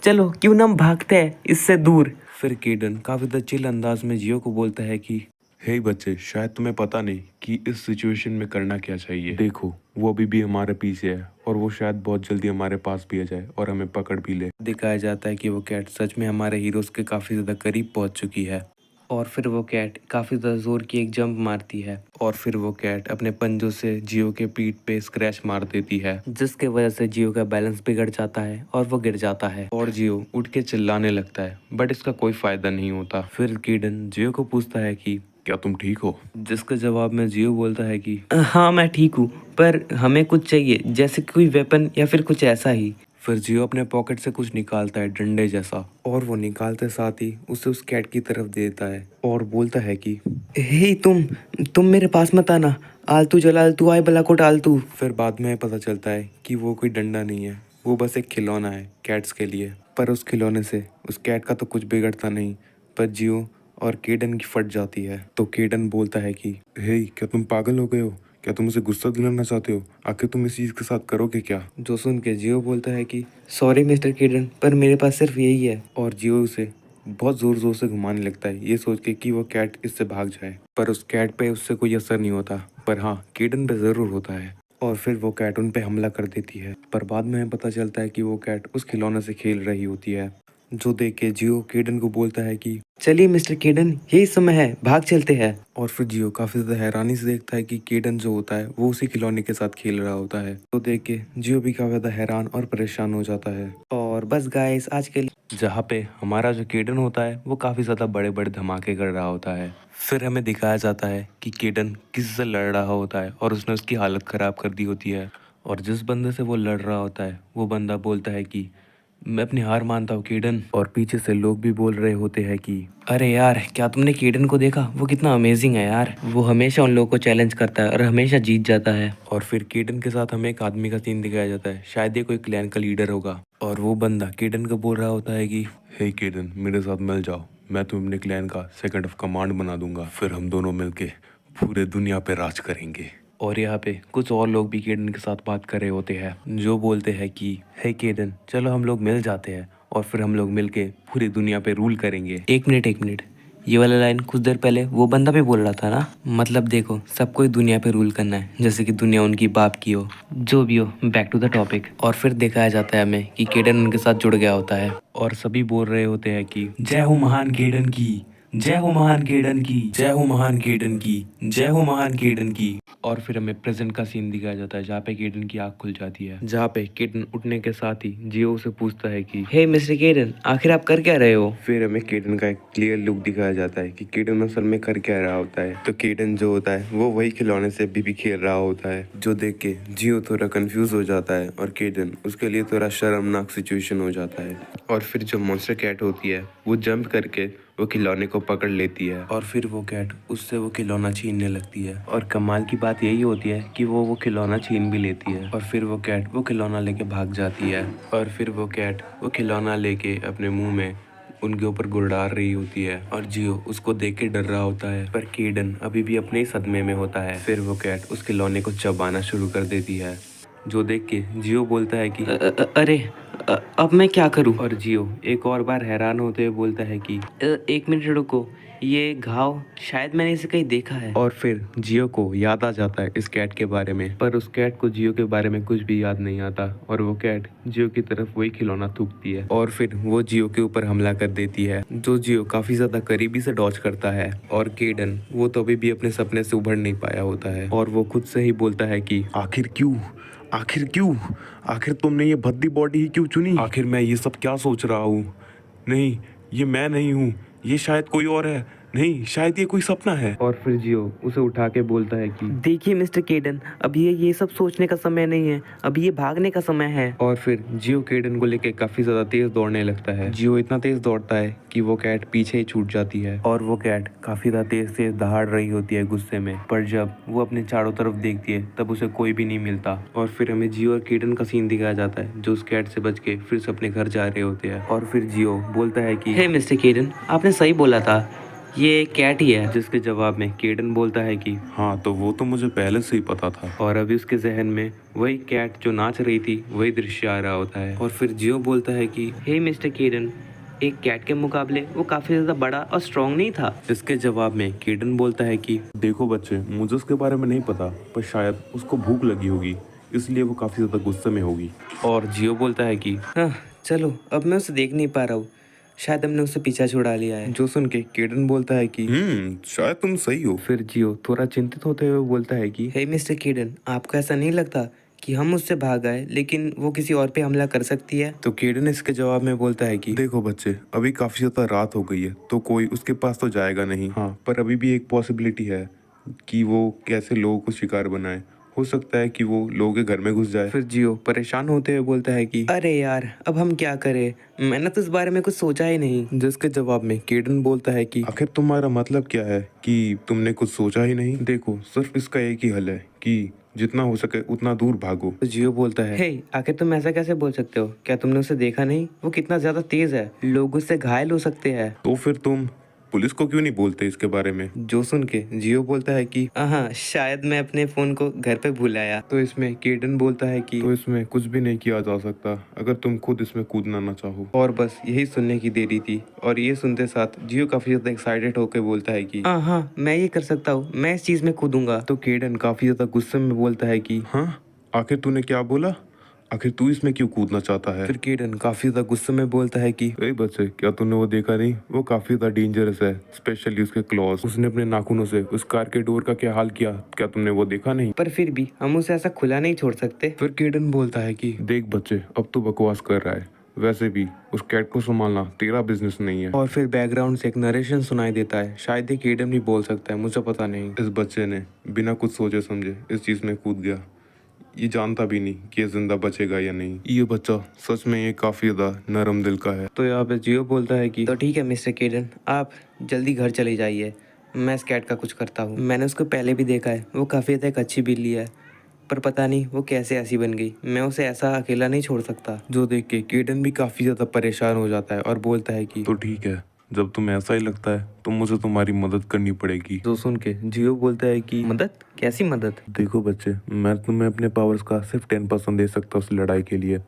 चलो क्यों ना हम भागते हैं इससे दूर। फिर केडन काफी ज्यादा चिल अंदाज में जियो को बोलता है कि हे बच्चे, शायद तुम्हें पता नहीं कि इस सिचुएशन में करना क्या चाहिए। देखो, वो अभी भी हमारे पीछे है और वो शायद बहुत जल्दी हमारे पास भी आ जाए और हमें पकड़ भी ले। दिखाया जाता है कि वो कैट सच में हमारे हीरोज के काफी ज्यादा करीब पहुंच चुकी है। और फिर वो कैट काफ़ी ज़्यादा ज़ोर की एक जंप मारती है और फिर वो कैट अपने पंजों से जियो के पीठ पे स्क्रैच मार देती है, जिसके वजह से जियो का बैलेंस बिगड़ जाता है और वो गिर जाता है और जियो उठ के चिल्लाने लगता है, बट इसका कोई फायदा नहीं होता। फिर कीडन जियो को पूछता है कि क्या तुम ठीक हो? जिसके जवाब में जियो बोलता है कि हाँ मैं ठीक हूँ, पर हमें कुछ चाहिए, जैसे कि कोई वेपन या फिर कुछ ऐसा ही। फिर जियो अपने पॉकेट से कुछ निकालता है डंडे जैसा और वो निकालते साथ ही उसे उस कैट की तरफ देता है और बोलता है कि हे तुम मेरे पास मत आना, आलतू जलालतू आए बला को डालतू। फिर बाद में पता चलता है कि वो कोई डंडा नहीं है, वो बस एक खिलौना है कैट्स के लिए। पर उस खिलौने से उस कैट का तो कुछ बिगड़ता नहीं, पर जियो और केडन की फट जाती है। तो केडन बोलता है कि हे, क्या तुम पागल हो गए हो? क्या तुम उसे गुस्सा दिलाना चाहते हो? आखिर तुम इस चीज के साथ करोगे क्या? जो सुन के जियो बोलता है कि सॉरी मिस्टर केडन, पर मेरे पास सिर्फ यही है। और जियो उसे बहुत ज़ोर ज़ोर से घुमाने लगता है, ये सोच के कि वो कैट इससे भाग जाए, पर उस कैट पे उससे कोई असर नहीं होता, पर हाँ केडन पे ज़रूर होता है। और फिर वो कैट उन पे हमला कर देती है, पर बाद में हमें पता चलता है कि वो कैट उस खिलौने से खेल रही होती है। जो देख के जियो केडन को बोलता है कि चलिए मिस्टर केडन, यही समय है, भाग चलते हैं। और फिर जियो काफी ज्यादा हैरानी से देखता है कि केडन जो होता है वो उसी खिलौने के साथ खेल रहा होता है। तो देख के जियो भी काफी ज्यादा हैरान और परेशान हो जाता है। और बस गाइस आज के लिए जहाँ पे हमारा जो केडन होता है वो काफी ज्यादा बड़े बड़े धमाके कर रहा होता है, फिर हमें दिखाया जाता है कि केडन किसी से लड़ रहा होता है और उसने उसकी हालत खराब कर दी होती है। और जिस बंदे से वो लड़ रहा होता है वो बंदा बोलता है कि मैं अपनी हार मानता हूँ केडन। और पीछे से लोग भी बोल रहे होते हैं कि अरे यार क्या तुमने केडन को देखा, वो कितना अमेजिंग है यार, वो हमेशा उन लोगों को चैलेंज करता है और हमेशा जीत जाता है। और फिर केडन के साथ हमें एक आदमी का सीन दिखाया जाता है, शायद ये कोई क्लैन का लीडर होगा। और वो बंदा केडन को बोल रहा होता है कि हे केडन, मेरे साथ मिल जाओ, मैं तुम्हें अपने क्लैन का सेकंड ऑफ कमांड बना दूंगा, फिर हम दोनों मिलके पूरे दुनिया पे राज करेंगे। और यहाँ पे कुछ और लोग भी केडन के साथ बात कर रहे होते हैं, जो बोलते हैं कि हे केडन चलो हम लोग मिल जाते हैं और फिर हम लोग मिलके पूरी दुनिया पे रूल करेंगे। एक मिनट, ये वाला लाइन कुछ देर पहले वो बंदा भी बोल रहा था ना। मतलब देखो सबको ही दुनिया पे रूल करना है, जैसे कि दुनिया उनकी बाप की हो, जो भी हो, बैक टू द टॉपिक। और फिर दिखाया जाता है हमें कि केडन उनके साथ जुड़ गया होता है और सभी बोल रहे होते हैं कि जय हो महान केडन की, जय हो महान केडन की, जय हो महान केडन की, जय हो महान केडन की। और फिर हमें प्रेजेंट का सीन दिखाया जाता है जहाँ पे केडन की आँख खुल जाती है, जहाँ पे केडन उठने के साथ ही जियो उसे पूछता है कि हे मिस्टर केडन आखिर आप कर क्या रहे हो। फिर हमें केडन का एक क्लियर लुक दिखाया जाता है कि केडन असल में कर क्या रहा होता है। तो केडन जो होता है वो वही खिलौने से अभी भी खेल रहा होता है, जो देख के जियो थोड़ा कंफ्यूज हो जाता है और केडन उसके लिए थोड़ा शर्मनाक सिचुएशन हो जाता है। और फिर जो मॉन्स्टर कैट होती है वो जंप करके वो खिलौने को पकड़ लेती है और फिर वो कैट उससे वो खिलौना छीनने लगती है और कमाल की बात यही होती है कि वो खिलौना छीन भी लेती है। और फिर वो कैट वो खिलौना लेके भाग जाती है और फिर वो कैट वो खिलौना लेके अपने मुंह में उनके ऊपर गुड़ार रही होती है और जियो उसको देख के डर रहा होता है, पर केडन अभी भी अपने ही सदमे में होता है। फिर वो कैट उस खिलौने को चबाना शुरू कर देती है, जो देख के जियो बोलता है कि अरे अब मैं क्या करूं। और जियो एक और बार हैरान होते हुए बोलता है कि एक मिनट रुको, ये घाव शायद मैंने इसे कहीं देखा है। और फिर जियो को याद आ जाता है इस कैट के बारे में, पर उस कैट को जियो के बारे में कुछ भी याद नहीं आता और वो कैट जियो की तरफ वही खिलौना थूकती है और फिर वो जियो के ऊपर हमला कर देती है, जो जियो काफी ज्यादा करीबी से डॉज करता है। और केडन वो तो अभी भी अपने सपने से उभर नहीं पाया होता है और वो खुद से ही बोलता है कि आखिर क्यों, आखिर क्यों, आखिर तुमने ये भद्दी बॉडी ही क्यों चुनी? आखिर मैं ये सब क्या सोच रहा हूँ? नहीं, ये मैं नहीं हूँ, ये शायद कोई और है। नहीं, शायद ये कोई सपना है। और फिर जियो उसे उठा के बोलता है कि देखिए मिस्टर केडन, अब ये सब सोचने का समय नहीं है, अब ये भागने का समय है। और फिर जियो केडन को लेके काफी ज्यादा तेज दौड़ने लगता है। जियो इतना तेज दौड़ता है कि वो कैट पीछे ही छूट जाती है और वो कैट काफी ज्यादा तेज दहाड़ रही होती है गुस्से में, पर जब वो अपने चारों तरफ देखती है तब उसे कोई भी नहीं मिलता। और फिर हमें जियो और केडन का सीन दिखाया जाता है, जो उस कैट से बच के फिर से अपने घर जा रहे होते हैं। और फिर जियो बोलता है कि हे मिस्टर केडन आपने सही बोला था, ये कैट ही है। जिसके जवाब में केडन बोलता है कि हाँ, तो वो तो मुझे पहले से ही पता था। और अभी उसके जहन में वही कैट जो नाच रही थी वही दृश्य आ रहा होता है। और फिर जियो बोलता है कि हे मिस्टर केडन, एक कैट के मुकाबले वो काफी ज्यादा बड़ा और स्ट्रॉन्ग नहीं था। इसके जवाब में केडन बोलता है कि देखो बच्चे, मुझे उसके बारे में नहीं पता, पर शायद उसको भूख लगी होगी, इसलिए वो काफी ज्यादा गुस्से में होगी। और जियो बोलता है कि हाँ चलो, अब मैं उसे देख नहीं पा रहा हूँ, शायद हमने उससे पीछा छुड़ा लिया है। जो सुन के केडन बोलता है कि शायद तुम सही हो। फिर जियो थोड़ा चिंतित होते हुए बोलता है कि हे मिस्टर केडन, आपको ऐसा नहीं लगता कि हम उससे भाग आए लेकिन वो किसी और पे हमला कर सकती है? तो केडन इसके जवाब में बोलता है कि देखो बच्चे, अभी काफी ज्यादा रात हो गई है तो कोई उसके पास तो जाएगा नहीं। हाँ, पर अभी भी एक पॉसिबिलिटी है कि वो कैसे लोगों को शिकार बनाए। हो सकता है कि वो लोगों के घर में घुस जाए। फिर जियो परेशान होते हुए बोलता है कि अरे यार, अब हम क्या करें, मैंने तो इस बारे में कुछ सोचा ही नहीं। जिसके जवाब में केडन बोलता है कि आखिर तुम्हारा मतलब क्या है कि तुमने कुछ सोचा ही नहीं? देखो, सिर्फ इसका एक ही हल है कि जितना हो सके उतना दूर भागो। तो जियो बोलता है हे, आखिर तुम ऐसा कैसे बोल सकते हो? क्या तुमने उसे देखा नहीं? वो कितना ज्यादा तेज है, लोग उससे घायल हो सकते हैं। तो फिर तुम पुलिस को क्यों नहीं बोलते इसके बारे में? जो सुन के जियो बोलता है कि हाँ, शायद मैं अपने फोन को घर पे भूल आया। तो इसमें केडन बोलता है कि तो इसमें कुछ भी नहीं किया जा सकता अगर तुम खुद इसमें कूदना ना चाहो। और बस यही सुनने की देरी थी। और ये सुनते साथ जियो काफी ज्यादा एक्साइटेड होकर बोलता है कि हाँ, मैं ये कर सकता हूँ, मैं इस चीज में कूदूंगा। तो केडन काफी ज्यादा गुस्से में बोलता है कि हाँ, आखिर तूने क्या बोला? आखिर तू इसमें क्यों कूदना चाहता है? फिर केडन काफी ज्यादा गुस्से में बोलता है कि ए बच्चे, क्या तूने वो देखा नहीं? वो काफी ज्यादा डेंजरस है, स्पेशली उसके क्लॉज। उसने अपने नाखूनों से उस कार के डोर का क्या हाल किया, क्या तुमने वो देखा नहीं? पर फिर भी हम उसे ऐसा खुला नहीं छोड़ सकते। फिर केडन बोलता है कि देख बच्चे, अब तू बकवास कर रहा है। वैसे भी उस कैट को संभालना तेरा बिजनेस नहीं है। और फिर बैकग्राउंड से एक नरेशन सुनाई देता है, शायद ये केडन भी बोल सकता है, मुझे पता नहीं। इस बच्चे ने बिना कुछ सोचे समझे इस चीज में कूद गया। ये जानता भी नहीं कि ये जिंदा बचेगा या नहीं। ये बच्चा सच में ये काफी ज्यादा नरम दिल का है। तो यहाँ पे जियो बोलता है कि तो ठीक है मिस्टर केडन, आप जल्दी घर चले जाइए, मैं इस कैट का कुछ करता हूँ। मैंने उसको पहले भी देखा है, वो काफ़ी ज़्यादा एक अच्छी बिल्ली है, पर पता नहीं वो कैसे ऐसी बन गई। मैं उसे ऐसा अकेला नहीं छोड़ सकता। जो देख के केडन भी काफी ज्यादा परेशान हो जाता है और बोलता है कि तो ठीक है, जब तुम्हें ऐसा ही लगता है तो मुझे तुम्हारी मदद करनी पड़ेगी। जो सुन के जियो बोलता है कि मदद? कैसी मदद? देखो बच्चे, मैं तुम्हें अपने पावर्स का सिर्फ 10% दे सकता हूँ उस लड़ाई के लिए,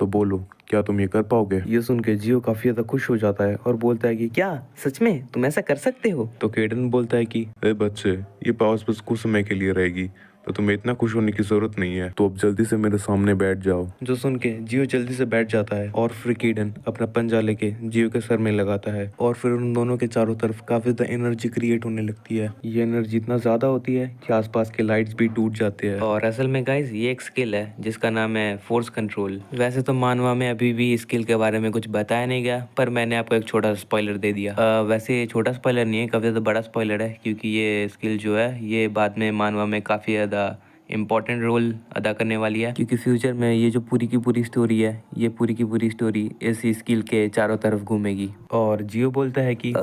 तो बोलो क्या तुम ये कर पाओगे? ये सुन के जियो काफी ज्यादा खुश हो जाता है और बोलता है कि क्या सच में तुम ऐसा कर सकते हो? तो केडन बोलता है कि अरे बच्चे, ये पावर्स बस कुछ समय के लिए रहेगी, तो तुम्हें इतना खुश होने की जरूरत नहीं है, तो अब जल्दी से मेरे सामने बैठ जाओ। जो सुन के जियो जल्दी से बैठ जाता है और फिर केडन अपना पंजा लेके जियो के सर में लगाता है और फिर उन दोनों के चारों तरफ काफी ज्यादा एनर्जी क्रिएट होने लगती है। ये एनर्जी इतना ज्यादा होती है कि आसपास के लाइट्स भी टूट जाते हैं। और असल में गाइस, ये एक स्किल है जिसका नाम है फोर्स कंट्रोल। वैसे तो मानवा में अभी भी स्किल के बारे में कुछ बताया नहीं गया, पर मैंने आपको एक छोटा सा स्पॉइलर दे दिया। वैसे ये छोटा स्पॉइलर नहीं है, काफी ज्यादा बड़ा स्पॉइलर है, क्योंकि ये स्किल जो है ये बाद में मानवा में काफी ज्यादा इम्पॉर्टेंट रोल अदा करने वाली है, क्योंकि फ्यूचर में ये जो पूरी की पूरी स्टोरी है, ये पूरी की पूरी स्टोरी इस स्किल के चारों तरफ घूमेगी। और जियो बोलता है कि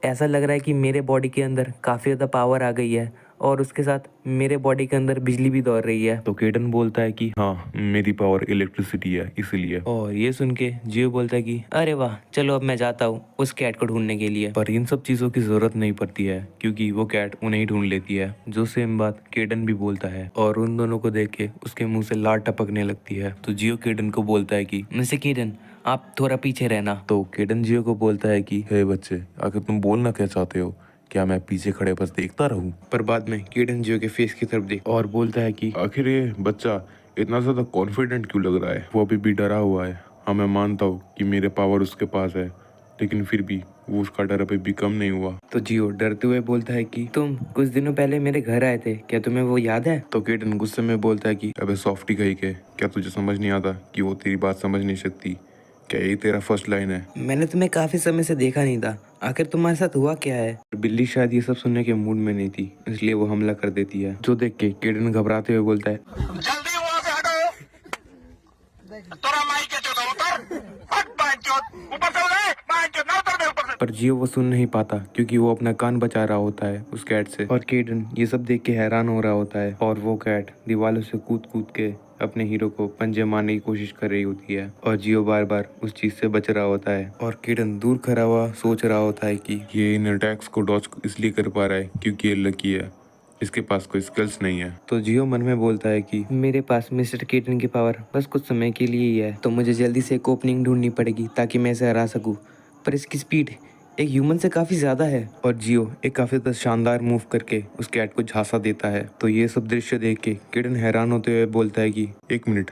ऐसा लग रहा है कि मेरे बॉडी के अंदर काफ़ी ज़्यादा पावर आ गई है और उसके साथ मेरे बॉडी के अंदर बिजली भी दौड़ रही है। तो केडन बोलता है कि हाँ, मेरी पावर इलेक्ट्रिसिटी है इसलिए। और ये सुन के जियो बोलता है कि अरे वाह, चलो अब मैं जाता हूँ उस कैट को ढूंढने के लिए। पर इन सब चीज़ों की जरूरत नहीं पड़ती है, क्योंकि वो कैट उन्हें ही ढूंढ लेती है। जो सेम बात केडन भी बोलता है और उन दोनों को देख के उसके मुंह से लार टपकने लगती है। तो जियो केडन को बोलता है कि मिस्टर केडन, आप थोड़ा पीछे रहना। तो केडन जियो को बोलता है कि हे बच्चे, आखिर तुम बोलना क्या चाहते हो? क्या मैं पीछे खड़े बस देखता रहूं? पर बाद में केडन जियो के फेस की तरफ देख और बोलता है कि आखिर ये बच्चा इतना ज्यादा कॉन्फिडेंट क्यों लग रहा है? वो अभी भी डरा हुआ है। हाँ, मैं मानता हूँ कि मेरे पावर उसके पास है, लेकिन फिर भी वो उसका डर अभी भी कम नहीं हुआ। तो जियो डरते हुए बोलता है कि तुम कुछ दिनों पहले मेरे घर आए थे, क्या तुम्हें वो याद है? तो केडन गुस्से में बोलता है कि अबे सॉफ्टी कही के, क्या तुझे समझ नहीं आता कि वो तेरी बात समझ नहीं सकती? क्या यही तेरा फर्स्ट लाइन है? मैंने तुम्हें काफी समय से देखा नहीं था, आखिर तुम्हारे साथ हुआ क्या है? बिल्ली शायद ये सब सुनने के मूड में नहीं थी, इसलिए वो हमला कर देती है। जो देख के केडन घबराते हुए बोलता है जल्दी वहां से हटो, तोरा माई के चोदा उतर, हट बांचोद, ऊपर से उतर, बांचोद ना उतर, ऊपर से। पर जियो वो सुन नहीं पाता, क्योंकि वो अपना कान बचा रहा होता है उस कैट से। और केडन ये सब देख के हैरान हो रहा होता है और वो कैट दीवारों से कूद कूद के अपने हीरो को पंजे मारने की कोशिश कर रही होती है और जियो बार बार उस चीज से बच रहा होता है। और केडन दूर खड़ा हुआ सोच रहा होता है कि ये इन अटैक्स को डॉज इसलिए कर पा रहा है क्योंकि ये लकी है, इसके पास कोई स्किल्स नहीं है। तो जियो मन में बोलता है कि मेरे पास मिस्टर केटन की पावर बस कुछ समय के लिए ही है, तो मुझे जल्दी से एक ओपनिंग ढूंढनी पड़ेगी ताकि मैं इसे हरा सकूं। पर इसकी स्पीड एक ह्यूमन से काफ़ी ज़्यादा है। और जियो एक काफ़ी ज़्यादा शानदार मूव करके उस कैट को झांसा देता है। तो ये सब दृश्य देख के केटन हैरान होते हुए बोलता है कि एक मिनट,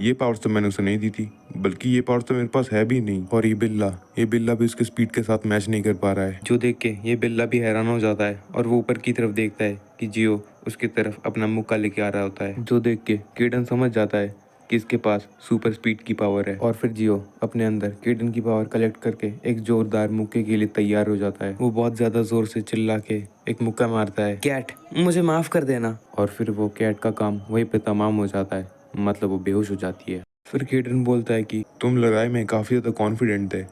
ये पावर्स तो मैंने उसे नहीं दी थी, बल्कि ये पावर्स तो मेरे पास है भी नहीं। और ये बिल्ला भी उसके स्पीड के साथ मैच नहीं कर पा रहा है। जो देख के ये बिल्ला भी हैरान हो जाता है और वो ऊपर की तरफ देखता है कि जियो उसकी तरफ अपना मुक्का लेके आ रहा होता है। जो देख के केडन समझ जाता है कि इसके पास सुपर स्पीड की पावर है और फिर जियो अपने अंदर केडन की पावर कलेक्ट करके एक जोरदार मुक्के के लिए तैयार हो जाता है। वो बहुत ज्यादा जोर से चिल्ला के एक मुक्का मारता है, कैट मुझे माफ कर देना। और फिर वो कैट का काम वहीं पे तमाम हो जाता है, मतलब वो बेहोश हो जाती है। फिर केडन बोलता है कि तुम लड़ाई में काफी ज्यादा कॉन्फिडेंट थे,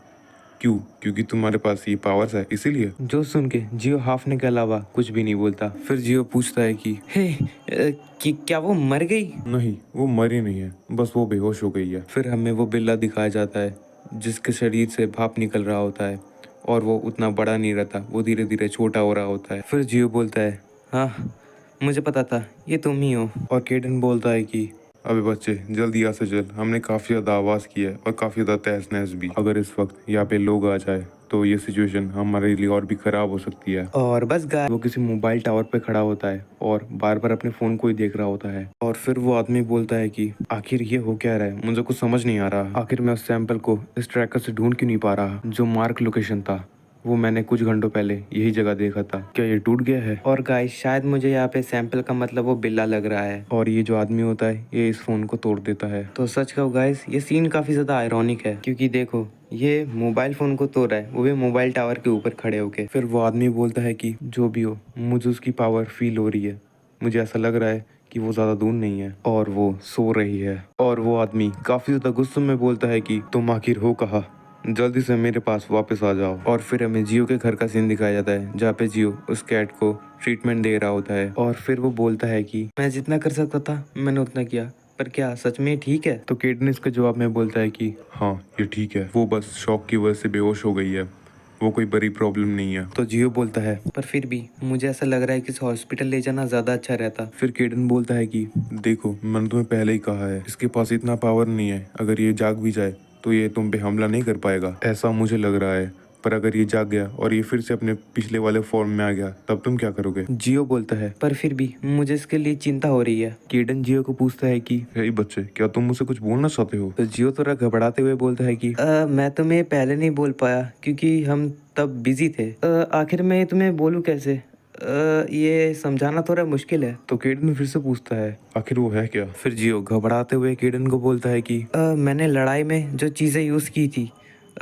क्यों? क्योंकि तुम्हारे पास ये पावर्स है इसीलिए? जो सुन के जियो हाफने के अलावा कुछ भी नहीं बोलता। फिर जियो पूछता है कि हे क्या वो मर गई? नहीं, वो मरी नहीं है, बस वो बेहोश हो गई है। फिर हमें वो बिल्ला दिखाया जाता है जिसके शरीर से भाप निकल रहा होता है और वो उतना बड़ा नहीं रहता, वो धीरे धीरे छोटा हो रहा होता है। फिर जियो बोलता है, हाँ मुझे पता था ये तुम ही हो। और केडन बोलता है कि अबे बच्चे, जल्दी यहाँ से चल, हमने काफी ज्यादा आवाज की है और काफी ज्यादा तहस नहस भी। अगर इस वक्त यहाँ पे लोग आ जाए तो ये सिचुएशन हमारे लिए और भी खराब हो सकती है। और बस गाय वो किसी मोबाइल टावर पे खड़ा होता है और बार बार अपने फोन को ही देख रहा होता है। और फिर वो आदमी बोलता है कि आखिर ये हो क्या रहा है, मुझे कुछ समझ नहीं आ रहा। आखिर मैं उस सैंपल को इस ट्रैकर से ढूंढ क्यों नहीं पा रहा। जो मार्क लोकेशन था वो मैंने कुछ घंटों पहले यही जगह देखा था, क्या ये टूट गया है? और गाइस शायद मुझे यहाँ पे सैंपल का मतलब वो बिल्ला लग रहा है और ये जो आदमी होता है ये इस फोन को तोड़ देता है। तो सच कहूँ गाइस ये सीन काफी ज्यादा आयरॉनिक है, क्योंकि देखो ये मोबाइल फोन को तोड़ रहा है, वो भी मोबाइल टावर के ऊपर खड़े होके। फिर वो आदमी बोलता है कि जो भी हो मुझे उसकी पावर फील हो रही है, मुझे ऐसा लग रहा है कि वो ज्यादा दूर नहीं है और वो सो रही है। और वो आदमी काफी ज्यादा गुस्से में बोलता है कि तुम आखिर हो कहाँ, जल्दी से मेरे पास वापस आ जाओ। और फिर हमें जियो के घर का सीन दिखाया जाता है जहाँ पे जियो उस कैट को ट्रीटमेंट दे रहा होता है। और फिर वो बोलता है कि मैं जितना कर सकता था मैंने उतना किया, पर क्या सच में ठीक है? तो केडन इसके जवाब में बोलता है कि हाँ ये ठीक है, वो बस शॉक की वजह से बेहोश हो गई है, वो कोई बड़ी प्रॉब्लम नहीं है। तो जियो बोलता है पर फिर भी मुझे ऐसा लग रहा है कि इसे हॉस्पिटल ले जाना ज्यादा अच्छा रहता। फिर केडन बोलता है कि देखो, मैंने तुम्हें पहले ही कहा है इसके पास इतना पावर नहीं है, अगर ये जाग भी जाए तो ये तुम पे हमला नहीं कर पाएगा, ऐसा मुझे लग रहा है। पर अगर ये जाग गया और ये फिर से अपने पिछले वाले फॉर्म में आ गया तब तुम क्या करोगे? जियो बोलता है पर फिर भी मुझे इसके लिए चिंता हो रही है। केडन जियो को पूछता है कि हे बच्चे, क्या तुम मुझसे कुछ बोलना चाहते हो? तो जियो थोड़ा घबराते हुए बोलता है कि मैं तुम्हें पहले नहीं बोल पाया क्योंकि हम तब बिजी थे। आखिर मैं तुम्हें बोलूं कैसे? ये समझाना थोड़ा मुश्किल है। तो केडन फिर से पूछता है आखिर वो है क्या? फिर जियो घबराते हुए केडन को बोलता है कि मैंने लड़ाई में जो चीज़ें यूज़ की थी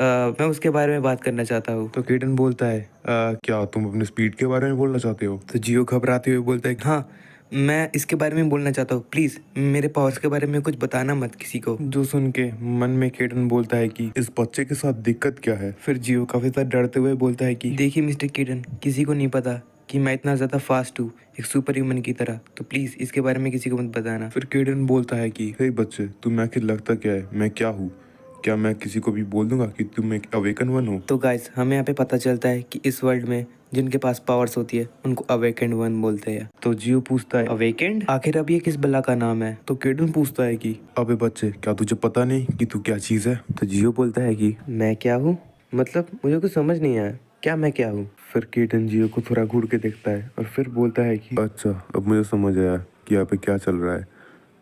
मैं उसके बारे में बात करना चाहता हूँ। तो केडन बोलता है क्या तुम अपने स्पीड के बारे में बोलना चाहते हो? तो जियो घबराते हुए बोलता है हाँ मैं इसके बारे में बोलना चाहता हूँ, प्लीज़ मेरे पावर्स के बारे में कुछ बताना मत किसी को। जो सुन के मन में केडन बोलता है कि इस बच्चे के साथ दिक्कत क्या है। फिर जियो काफ़ी ज़्यादा डरते हुए बोलता है कि देखिए मिस्टर केडन, किसी को नहीं पता कि मैं इतना ज़्यादा फास्ट हूँ एक सुपर ह्यूमन की तरह, तो प्लीज़ इसके बारे में किसी को मत बताना। फिर केडन बोलता है कि हे बच्चे, तुम्हें आखिर लगता क्या है मैं क्या हूँ? क्या मैं किसी को भी बोल दूंगा कि तुम एक अवेकन वन हो? तो गाइस हमें यहाँ पे पता चलता है कि इस वर्ल्ड में जिनके पास पावर्स होती है उनको अवेकेंड वन बोलते हैं। तो जियो पूछता है अवेकेंड, आखिर अब ये किस बला का नाम है? तो केडन पूछता है कि अबे बच्चे, क्या तुझे पता नहीं कि तू क्या चीज़ है? तो जियो बोलता है कि मैं क्या हूँ, मतलब मुझे कुछ समझ नहीं आया, क्या मैं क्या हूँ? फिर केडन जियो को थोड़ा घूर के देखता है और फिर बोलता है कि अच्छा, अब मुझे समझ आया कि यहाँ पे क्या चल रहा है,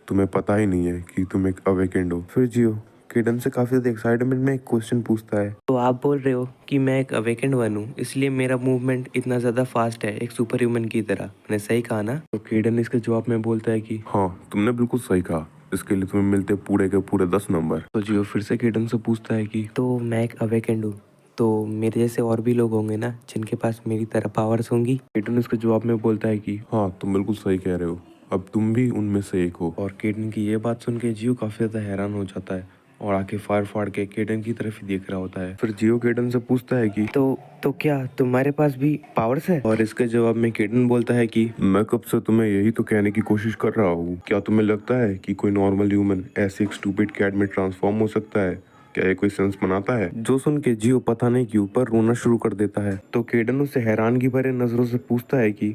तुम्हें पता ही नहीं है कि तुम एक अवेकेंड हो। फिर जियो केडन से काफी ज्यादा एक्साइटमेंट में एक क्वेश्चन पूछता है। तो आप बोल रहे हो कि मैं एक अवेकेंड वन हूँ इसलिए मेरा मूवमेंट इतना ज़्यादा फास्ट है एक सुपर ह्यूमन की तरह, मैंने सही कहा ना? तो केडन इसके जवाब में बोलता है कि हाँ तुमने बिल्कुल सही कहा, इसके लिए तुम्हें मिलते पूरे के पूरे 10 नंबर। तो जियो फिर से केडन से पूछता है कि तो मैं एक अवेकेंड हूँ तो मेरे जैसे और भी लोग होंगे ना जिनके पास मेरी तरह पावर्स होंगी? केडन इसके जवाब में बोलता है कि हाँ तुम बिल्कुल सही कह रहे हो, अब तुम भी उनमें से एक हो। और केडन की ये बात सुन के जियो काफी ज्यादा हैरान हो जाता है और आके फाड़ फाड़ के केडन की तरफ ही देख रहा होता है। फिर जियो केडन से पूछता है कि तो क्या तुम्हारे पास भी पावर्स है? और इसके जवाब में केडन बोलता है कि मैं कब से तुम्हें यही तो कहने की कोशिश कर रहा हूँ, क्या तुम्हें लगता है कि कोई नॉर्मल ह्यूमन ऐसे एक स्टूपिड कैट में ट्रांसफॉर्म हो सकता है? क्या ये कोई सेंस बनाता है? जो सुन के जियो पता नहीं क्यों पर रोना शुरू कर देता है। तो केडन उससे हैरानगी भरे नजरों से पूछता है कि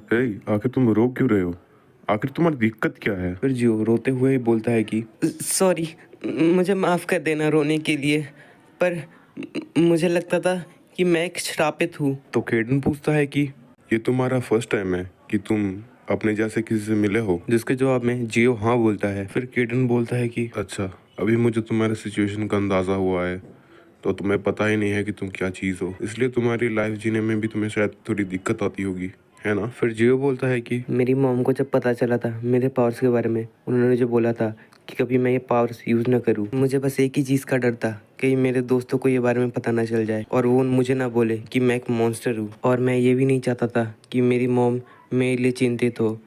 आखिर तुम रो क्यों रहे हो, आखिर तुम्हारी दिक्कत क्या है? फिर जियो रोते हुए ही बोलता है कि सॉरी, मुझे माफ़ कर देना रोने के लिए, पर मुझे लगता था कि मैं एक श्रापित हूँ। तो केडन पूछता है कि ये तुम्हारा फर्स्ट टाइम है कि तुम अपने जैसे किसी से मिले हो? जिसके जवाब में जियो हाँ बोलता है। फिर केडन बोलता है कि अच्छा, अभी मुझे तुम्हारे सिचुएशन का अंदाज़ा हुआ है, तो तुम्हें पता ही नहीं है कि तुम क्या चीज़ हो, इसलिए तुम्हारी लाइफ जीने में भी तुम्हें शायद थोड़ी दिक्कत आती होगी, है ना। फिर जियो बोलता है कि मेरी मॉम को जब पता चला था मेरे पावर्स के बारे में, उन्होंने जो बोला था कि कभी मैं ये पावर्स यूज़ ना करूँ। मुझे बस एक ही चीज़ का डर था कि मेरे दोस्तों को ये बारे में पता ना चल जाए और वो मुझे ना बोले कि मैं एक मॉन्स्टर हूँ। और मैं ये भी नहीं चाहता था कि मेरी मॉम मेरे लिए चिंतित हो।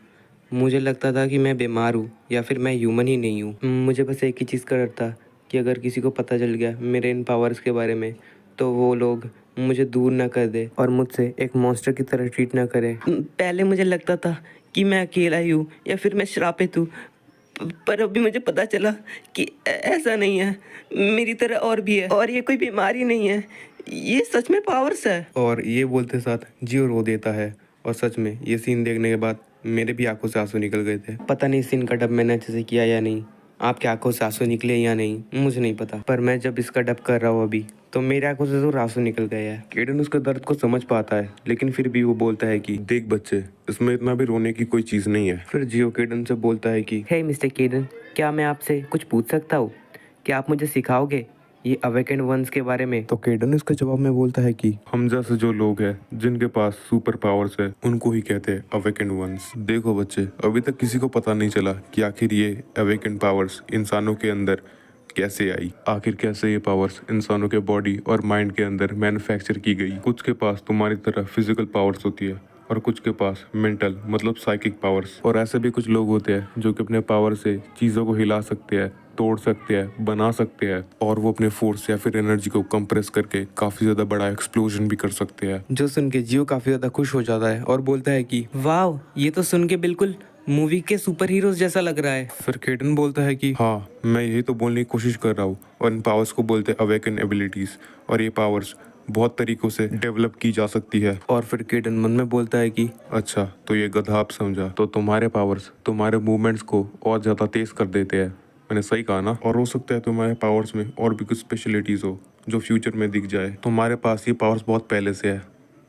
मुझे लगता था कि मैं बीमार हूँ या फिर मैं ह्यूमन ही नहीं हूँ। मुझे बस एक ही चीज़ का डर था कि अगर किसी को पता चल गया मेरे इन पावर्स के बारे में, तो वो लोग मुझे दूर ना कर दे और मुझसे एक मॉन्स्टर की तरह ट्रीट ना करे। पहले मुझे लगता था कि मैं अकेला ही हूँ या फिर मैं श्रापित हूँ, पर अभी मुझे पता चला कि ऐसा नहीं है, मेरी तरह और भी है और ये कोई बीमारी नहीं है, ये सच में पावर्स है। और ये बोलते साथ जियो रो देता है और सच में ये सीन देखने के बाद मेरे भी आंखों से आंसू निकल गए थे। पता नहीं सीन का डब मैंने अच्छे से किया या नहीं, आपकी आंखों से आंसू निकले या नहीं मुझे नहीं पता, पर मैं जब इसका डब कर रहा हूँ अभी तो मेरे आंखों से तो आंसू निकल गए हैं। केडन उसके दर्द को समझ पाता है, लेकिन फिर भी वो बोलता है कि देख बच्चे, इसमें इतना भी रोने की कोई चीज़ नहीं है। फिर जियो केडन से बोलता है कि हे मिस्टर केडन, क्या मैं आपसे कुछ पूछ सकता हूँ? क्या आप मुझे सिखाओगे ये अवेकेंड वंस के बारे में? तो केडन इसके जवाब में बोलता है कि हम जैसे जो लोग हैं जिनके पास सुपर पावर्स है उनको ही कहते हैं अवेकेंड वंस। देखो बच्चे, अभी तक किसी को पता नहीं चला कि आखिर ये अवेकेंड पावर्स इंसानों के अंदर कैसे आई, आखिर कैसे ये पावर्स इंसानों के बॉडी और माइंड के अंदर मैन्युफैक्चर की गई। कुछ के पास तुम्हारी तरह फिजिकल पावर्स होती है और कुछ के पास मेंटल मतलब साइकिक पावर्स। और ऐसे भी कुछ लोग होते हैं जो कि अपने पावर से चीज़ों को हिला सकते हैं, तोड़ सकते हैं, बना सकते हैं और वो अपने फोर्स या फिर एनर्जी को कंप्रेस करके काफ़ी ज़्यादा बड़ा एक्सप्लोजन भी कर सकते हैं। जो सुन के जियो काफ़ी ज़्यादा खुश हो जाता है और बोलता है कि वाह, ये तो सुन के बिल्कुल मूवी के सुपर हीरोज जैसा लग रहा है। फिर केडन बोलता है कि हाँ, मैं यही तो बोलने की कोशिश कर रहा हूँ और इन पावर्स को बोलते हैं अवेकन एबिलिटीज़ और ये पावर्स बहुत तरीकों से डेवलप की जा सकती है। और फिर केडन मन में बोलता है कि अच्छा, तो ये गधा आप समझा, तो तुम्हारे पावर्स तुम्हारे मूवमेंट्स को और ज़्यादा तेज़ कर देते हैं। मैंने सही कहा ना। और हो सकता है तुम्हारे पावर्स में और भी कुछ स्पेशलिटीज़ हो जो फ्यूचर में दिख जाए। तुम्हारे पास ये पावर्स बहुत पहले से है,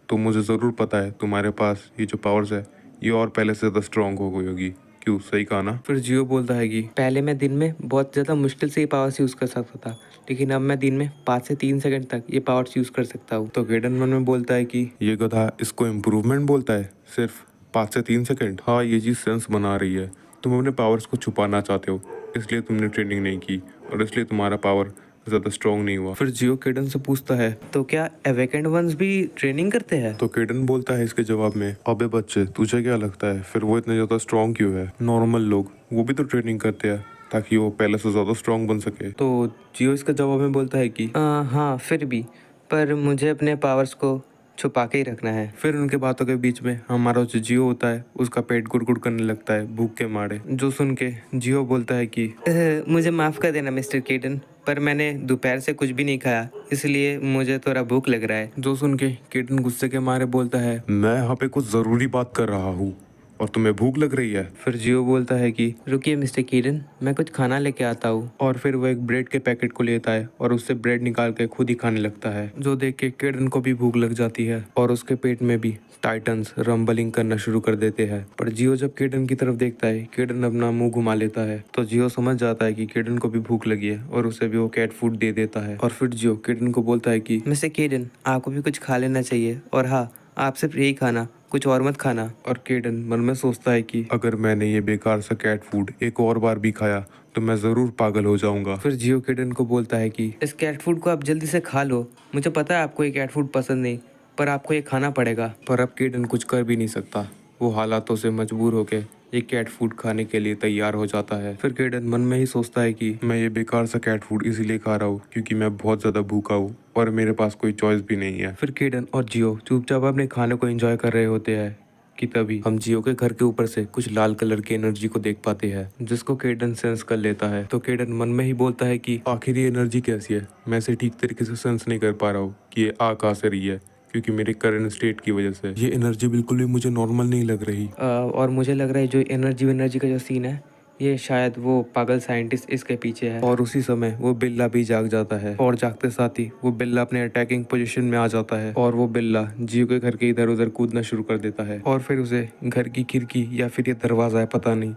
तो मुझे ज़रूर पता है तुम्हारे पास ये जो पावर्स है ये और पहले से ज़्यादा स्ट्रांग हो गई होगी। क्यों, सही कहा ना। फिर जियो बोलता है कि पहले मैं दिन में बहुत ज़्यादा मुश्किल से ये पावर्स यूज़ कर सकता था, लेकिन अब मैं दिन में 5 से 3 सेकंड तक ये पावर्स यूज़ कर सकता हूँ। तो केडन मन में बोलता है कि ये गधा इसको इम्प्रूवमेंट बोलता है, सिर्फ 5 से 3 सेकंड। हाँ, ये चीज़ सेंस बना रही है। तुम अपने पावर्स को छुपाना चाहते हो, इसलिए तुमने ट्रेनिंग नहीं की और इसलिए तुम्हारा पावर ज़्यादा स्ट्रांग नहीं हुआ। फिर जियो केडन से पूछता है तो क्या अवेकेंड वंस भी ट्रेनिंग करते हैं? तो केडन बोलता है इसके जवाब में, अबे बच्चे, तुझे क्या लगता है फिर वो इतने ज़्यादा स्ट्रांग क्यों है? नॉर्मल लोग वो भी तो ट्रेनिंग करते हैं ताकि वो पहले से ज़्यादा स्ट्रांग बन सके। तो जियो इसका जवाब में बोलता है कि हाँ, फिर भी, पर मुझे अपने पावर्स को छुपा के ही रखना है। फिर उनके बातों के बीच में हमारा जो जियो होता है उसका पेट गुड़गुड़ करने लगता है भूख के मारे। जो सुन के जियो बोलता है कि मुझे माफ़ कर देना मिस्टर केडन, पर मैंने दोपहर से कुछ भी नहीं खाया, इसलिए मुझे थोड़ा भूख लग रहा है। जो सुन के केडन गुस्से के मारे बोलता है, मैं यहाँ पे कुछ ज़रूरी बात कर रहा हूँ और तुम्हें भूख लग रही है। फिर जियो बोलता है कि रुकिए मिस्टर केडन, मैं कुछ खाना लेके आता हूँ। और फिर वो एक ब्रेड के पैकेट को लेता है और उससे ब्रेड निकाल के खुद ही खाने लगता है। जो देख के केडन को भी भूख लग जाती है और उसके पेट में भी टाइटन्स रंबलिंग करना शुरू कर देते हैं। पर जियो जब केडन की तरफ देखता है, केडन अपना मुंह घुमा लेता है, तो जियो समझ जाता है कि केडन को भी भूख लगी है और उसे भी वो कैट फूड दे देता है। और फिर जियो केडन को बोलता है कि मिस्टर केडन, आपको भी कुछ खा लेना चाहिए, और हाँ, आप सिर्फ यही खाना, कुछ और मत खाना। और केडन मन में सोचता है कि अगर मैंने ये बेकार सा कैट फूड एक और बार भी खाया तो मैं ज़रूर पागल हो जाऊंगा। फिर जियो केडन को बोलता है कि इस कैट फूड को आप जल्दी से खा लो, मुझे पता है आपको ये कैट फूड पसंद नहीं, पर आपको ये खाना पड़ेगा। पर अब केडन कुछ कर भी नहीं सकता, वो हालातों से मजबूर होकर ये कैट फूड खाने के लिए तैयार हो जाता है। फिर केडन मन में ही सोचता है कि मैं ये बेकार सा कैट फूड इसीलिए खा रहा हूँ क्योंकि मैं बहुत ज़्यादा भूखा हूँ और मेरे पास कोई चॉइस भी नहीं है। फिर केडन और जियो चुपचाप अपने खाने को एंजॉय कर रहे होते हैं कि तभी हम जियो के घर के ऊपर से कुछ लाल कलर की एनर्जी को देख पाते हैं, जिसको केडन सेंस कर लेता है। तो केडन मन में ही बोलता है कि आखिर ये एनर्जी कैसी है, मैं इसे ठीक तरीके से सेंस नहीं कर पा रहा हूँ कि ये आ कहाँ से रही है, क्योंकि मेरे करंट स्टेट की वजह से ये एनर्जी बिल्कुल भी मुझे नॉर्मल नहीं लग रही। और मुझे लग रहा है जो एनर्जी का जो सीन है, ये शायद वो पागल साइंटिस्ट इसके पीछे है। और उसी समय वो बिल्ला भी जाग जाता है और जागते साथ ही वो बिल्ला अपने अटैकिंग पोजीशन में आ जाता है और वो बिल्ला जियो के घर के इधर उधर कूदना शुरू कर देता है और फिर उसे घर की खिड़की या फिर ये दरवाजा है, पता नहीं,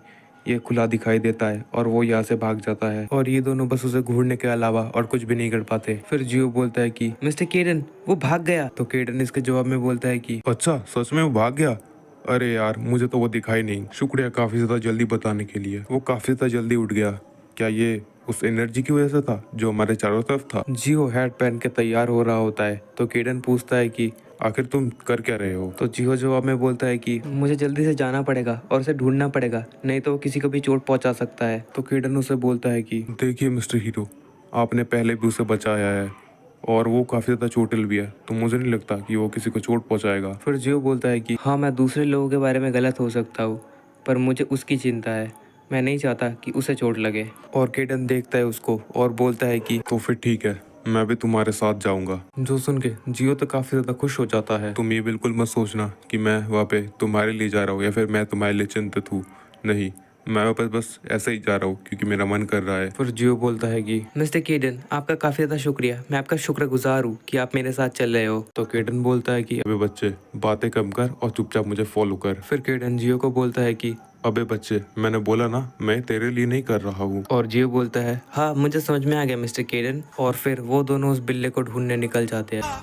ये खुला दिखाई देता है और वो यहाँ से भाग जाता है और ये दोनों बस उसे घूरने के अलावा और कुछ भी नहीं कर पाते। फिर जियो बोलता है कि मिस्टर केडन वो भाग गया। तो केडन इसके जवाब में बोलता है कि अच्छा, सच में वो भाग गया? अरे यार, मुझे तो वो दिखाई नहीं। शुक्रिया काफी ज्यादा जल्दी बताने के लिए। वो काफी ज्यादा जल्दी उठ गया। क्या ये उस एनर्जी की वजह से था जो हमारे चारों तरफ था? जियो हैट पहन के तैयार हो रहा होता है। तो केडन पूछता है कि आखिर तुम कर क्या रहे हो? तो जियो जवाब में बोलता है कि मुझे जल्दी से जाना पड़ेगा और उसे ढूंढना पड़ेगा, नहीं तो वो किसी को भी चोट पहुंचा सकता है। तो केडन उसे बोलता है कि देखिए मिस्टर हीरो, आपने पहले भी उसे बचाया है और वो काफी ज्यादा चोटिल भी है, तो मुझे नहीं लगता कि वो किसी को चोट पहुंचाएगा। फिर जियो बोलता है कि हाँ मैं दूसरे लोगों के बारे में गलत हो सकता हूँ, पर मुझे उसकी चिंता है। मैं नहीं चाहता कि उसे चोट लगे। और केडन देखता है उसको और बोलता है कि तो फिर ठीक है, मैं भी तुम्हारे साथ जाऊंगा। जो सुन के जियो तो काफी ज्यादा खुश हो जाता है। तुम ये बिल्कुल मत सोचना कि मैं वहाँ पे तुम्हारे लिए जा रहा हूँ या फिर मैं तुम्हारे लिए चिंतित हूँ। नहीं, मैं वापस बस ऐसे ही जा रहा हूँ क्योंकि मेरा मन कर रहा है। फिर जियो बोलता है कि मिस्टर केडन आपका काफी ज्यादा शुक्रिया, मैं आपका शुक्रगुजार हूँ कि आप मेरे साथ चल रहे हो। तो केडन बोलता है कि अबे बच्चे, बातें कम कर और चुपचाप मुझे फॉलो कर। फिर केडन जियो को बोलता है कि अबे बच्चे, मैंने बोला ना, मैं तेरे लिए नहीं कर रहा हूँ। और जियो बोलता है हाँ मुझे समझ में आ गया मिस्टर केडन। और फिर वो दोनों उस बिल्ले को ढूंढने निकल जाते हैं।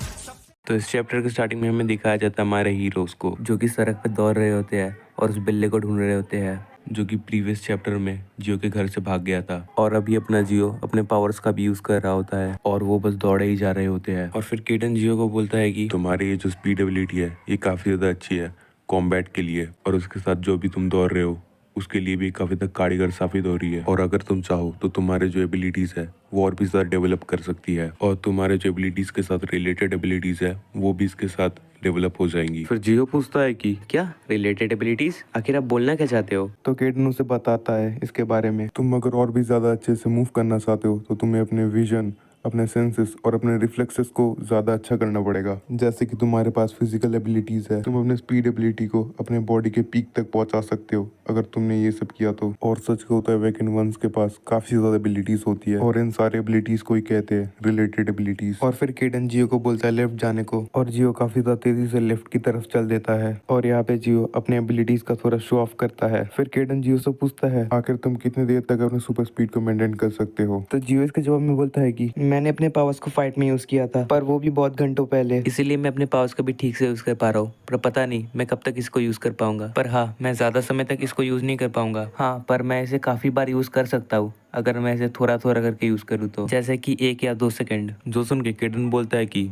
तो इस चैप्टर के स्टार्टिंग में हमें दिखाया जाता है हमारे हीरोज को जो कि सड़क पे दौड़ रहे होते हैं और उस बिल्ले को ढूंढ रहे होते हैं जो कि प्रीवियस चैप्टर में जियो के घर से भाग गया था। और अभी अपना जियो अपने पावर्स का भी यूज कर रहा होता है और वो बस दौड़े ही जा रहे होते हैं। और फिर केडन जियो को बोलता है कि तुम्हारी ये जो स्पीड एबिलिटी है ये काफी ज्यादा अच्छी है कॉम्बैट के लिए, और उसके साथ जो भी तुम दौड़ रहे हो उसके लिए भी काफी तक कारगर साबित हो रही है। और अगर तुम चाहो तो तुम्हारे जो एबिलिटीज है वो और भी ज्यादा डेवलप कर सकती है, और तुम्हारे जो एबिलिटीज के साथ रिलेटेड एबिलिटीज है वो भी इसके साथ डेवलप हो जाएंगी। फिर जियो पूछता है कि क्या रिलेटेड एबिलिटीज, आखिर आप बोलना क्या चाहते हो। तो केडन उसे बताता है इसके बारे में। तुम अगर और भी ज्यादा अच्छे से मूव करना चाहते हो तो तुम्हें अपने विजन, अपने सेंसेस और अपने रिफ्लेक्सेस को ज़्यादा अच्छा करना पड़ेगा। जैसे कि तुम्हारे पास फिजिकल एबिलिटीज़ है, तुम अपने स्पीड एबिलिटी को अपने बॉडी के पीक तक पहुंचा सकते हो अगर तुमने ये सब किया तो। और सच होता है वेकेंट वंस के पास काफ़ी ज़्यादा एबिलिटीज़ होती है और इन सारे एबिलिटीज़ को ही कहते हैं रिलेटेड एबिलिटीज़। और फिर केडन जियो को बोलता है लेफ्ट जाने को और जियो काफ़ी ज़्यादा तेज़ी से लेफ्ट की तरफ चल देता है और यहाँ पे जियो अपने एबिलिटीज़ का थोड़ा शो ऑफ करता है। फिर केडन जियो से पूछता है आखिर तुम कितनी देर तक अपने सुपर स्पीड को मेंटेन कर सकते हो। तो जियो इसके जवाब में बोलता है कि मैंने अपने पावर्स को फाइट में यूज किया था, पर वो भी बहुत घंटों पहले, इसीलिए मैं अपने पावर्स को भी ठीक से यूज कर पा रहा हूँ। पर पता नहीं मैं कब तक इसको यूज कर पाऊंगा। पर हाँ, मैं ज्यादा समय तक इसको यूज नहीं कर पाऊंगा। हाँ, पर मैं इसे काफी बार यूज कर सकता हूँ अगर मैं इसे थोड़ा थोड़ा करके यूज करूँ तो, जैसे कि 1 या 2 सेकंड। जो सुन के केडन बोलता है कि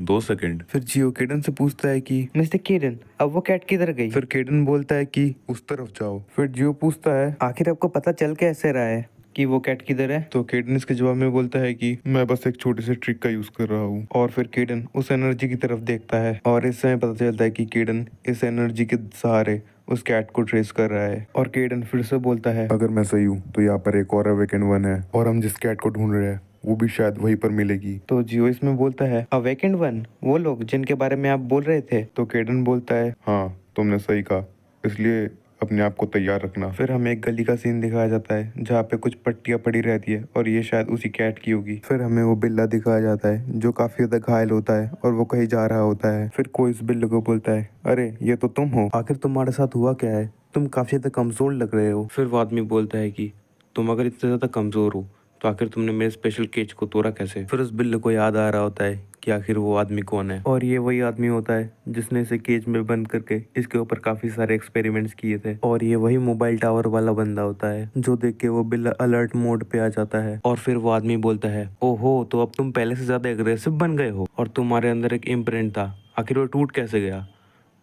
2 सेकंड। फिर जियो केडन से पूछता है कि मिस्टर केडन अब वो कैट किधर गई। फिर केडन बोलता है कि उस तरफ जाओ। फिर जियो पूछता है आखिर आपको पता चल कैसे रहा है कि वो कैट किधर है। तो केडन इसके जवाब में बोलता है कि मैं बस एक छोटे से ट्रिक का यूज कर रहा हूँ। और फिर केडन उस एनर्जी की तरफ देखता है और इस समय पता चलता है कि केडन इस एनर्जी के सहारे उस कैट को ट्रेस कर रहा है। और केडन फिर से बोलता है अगर मैं सही हूँ तो यहाँ पर एक और अवेकन वन है और हम जिस कैट को ढूंढ रहे हैं वो भी शायद वहीं पर मिलेगी। तो जियो इसमें बोलता है अवेकेंड वन, वो लोग जिनके बारे में आप बोल रहे थे। तो केडन बोलता है हाँ, तुमने सही कहा, इसलिए अपने आप को तैयार रखना। फिर हमें एक गली का सीन दिखाया जाता है जहाँ पे कुछ पट्टियाँ पड़ी रहती है और ये शायद उसी कैट की होगी। फिर हमें वो बिल्ला दिखाया जाता है जो काफी ज्यादा घायल होता है और वो कहीं जा रहा होता है। फिर कोई इस बिल्ले को बोलता है अरे ये तो तुम हो, आखिर तुम्हारे साथ हुआ क्या है, तुम काफी ज्यादा कमजोर लग रहे हो। फिर वो आदमी बोलता है कि तुम अगर इतने ज्यादा कमजोर हो तो आखिर तुमने मेरे स्पेशल केज को तोड़ा कैसे। फिर उस बिल्ले को याद आ रहा होता है कि आखिर वो आदमी कौन है, और ये वही आदमी होता है जिसने इसे केज में बंद करके इसके ऊपर काफी सारे एक्सपेरिमेंट्स किए थे। और ये वही मोबाइल टावर वाला बंदा होता है जो देख के वो बिल्ला अलर्ट मोड पे आ जाता है। और फिर वो आदमी बोलता है ओहो, तो अब तुम पहले से ज्यादा एग्रेसिव बन गए हो और तुम्हारे अंदर एक इम्प्रिंट था, आखिर वो टूट कैसे गया,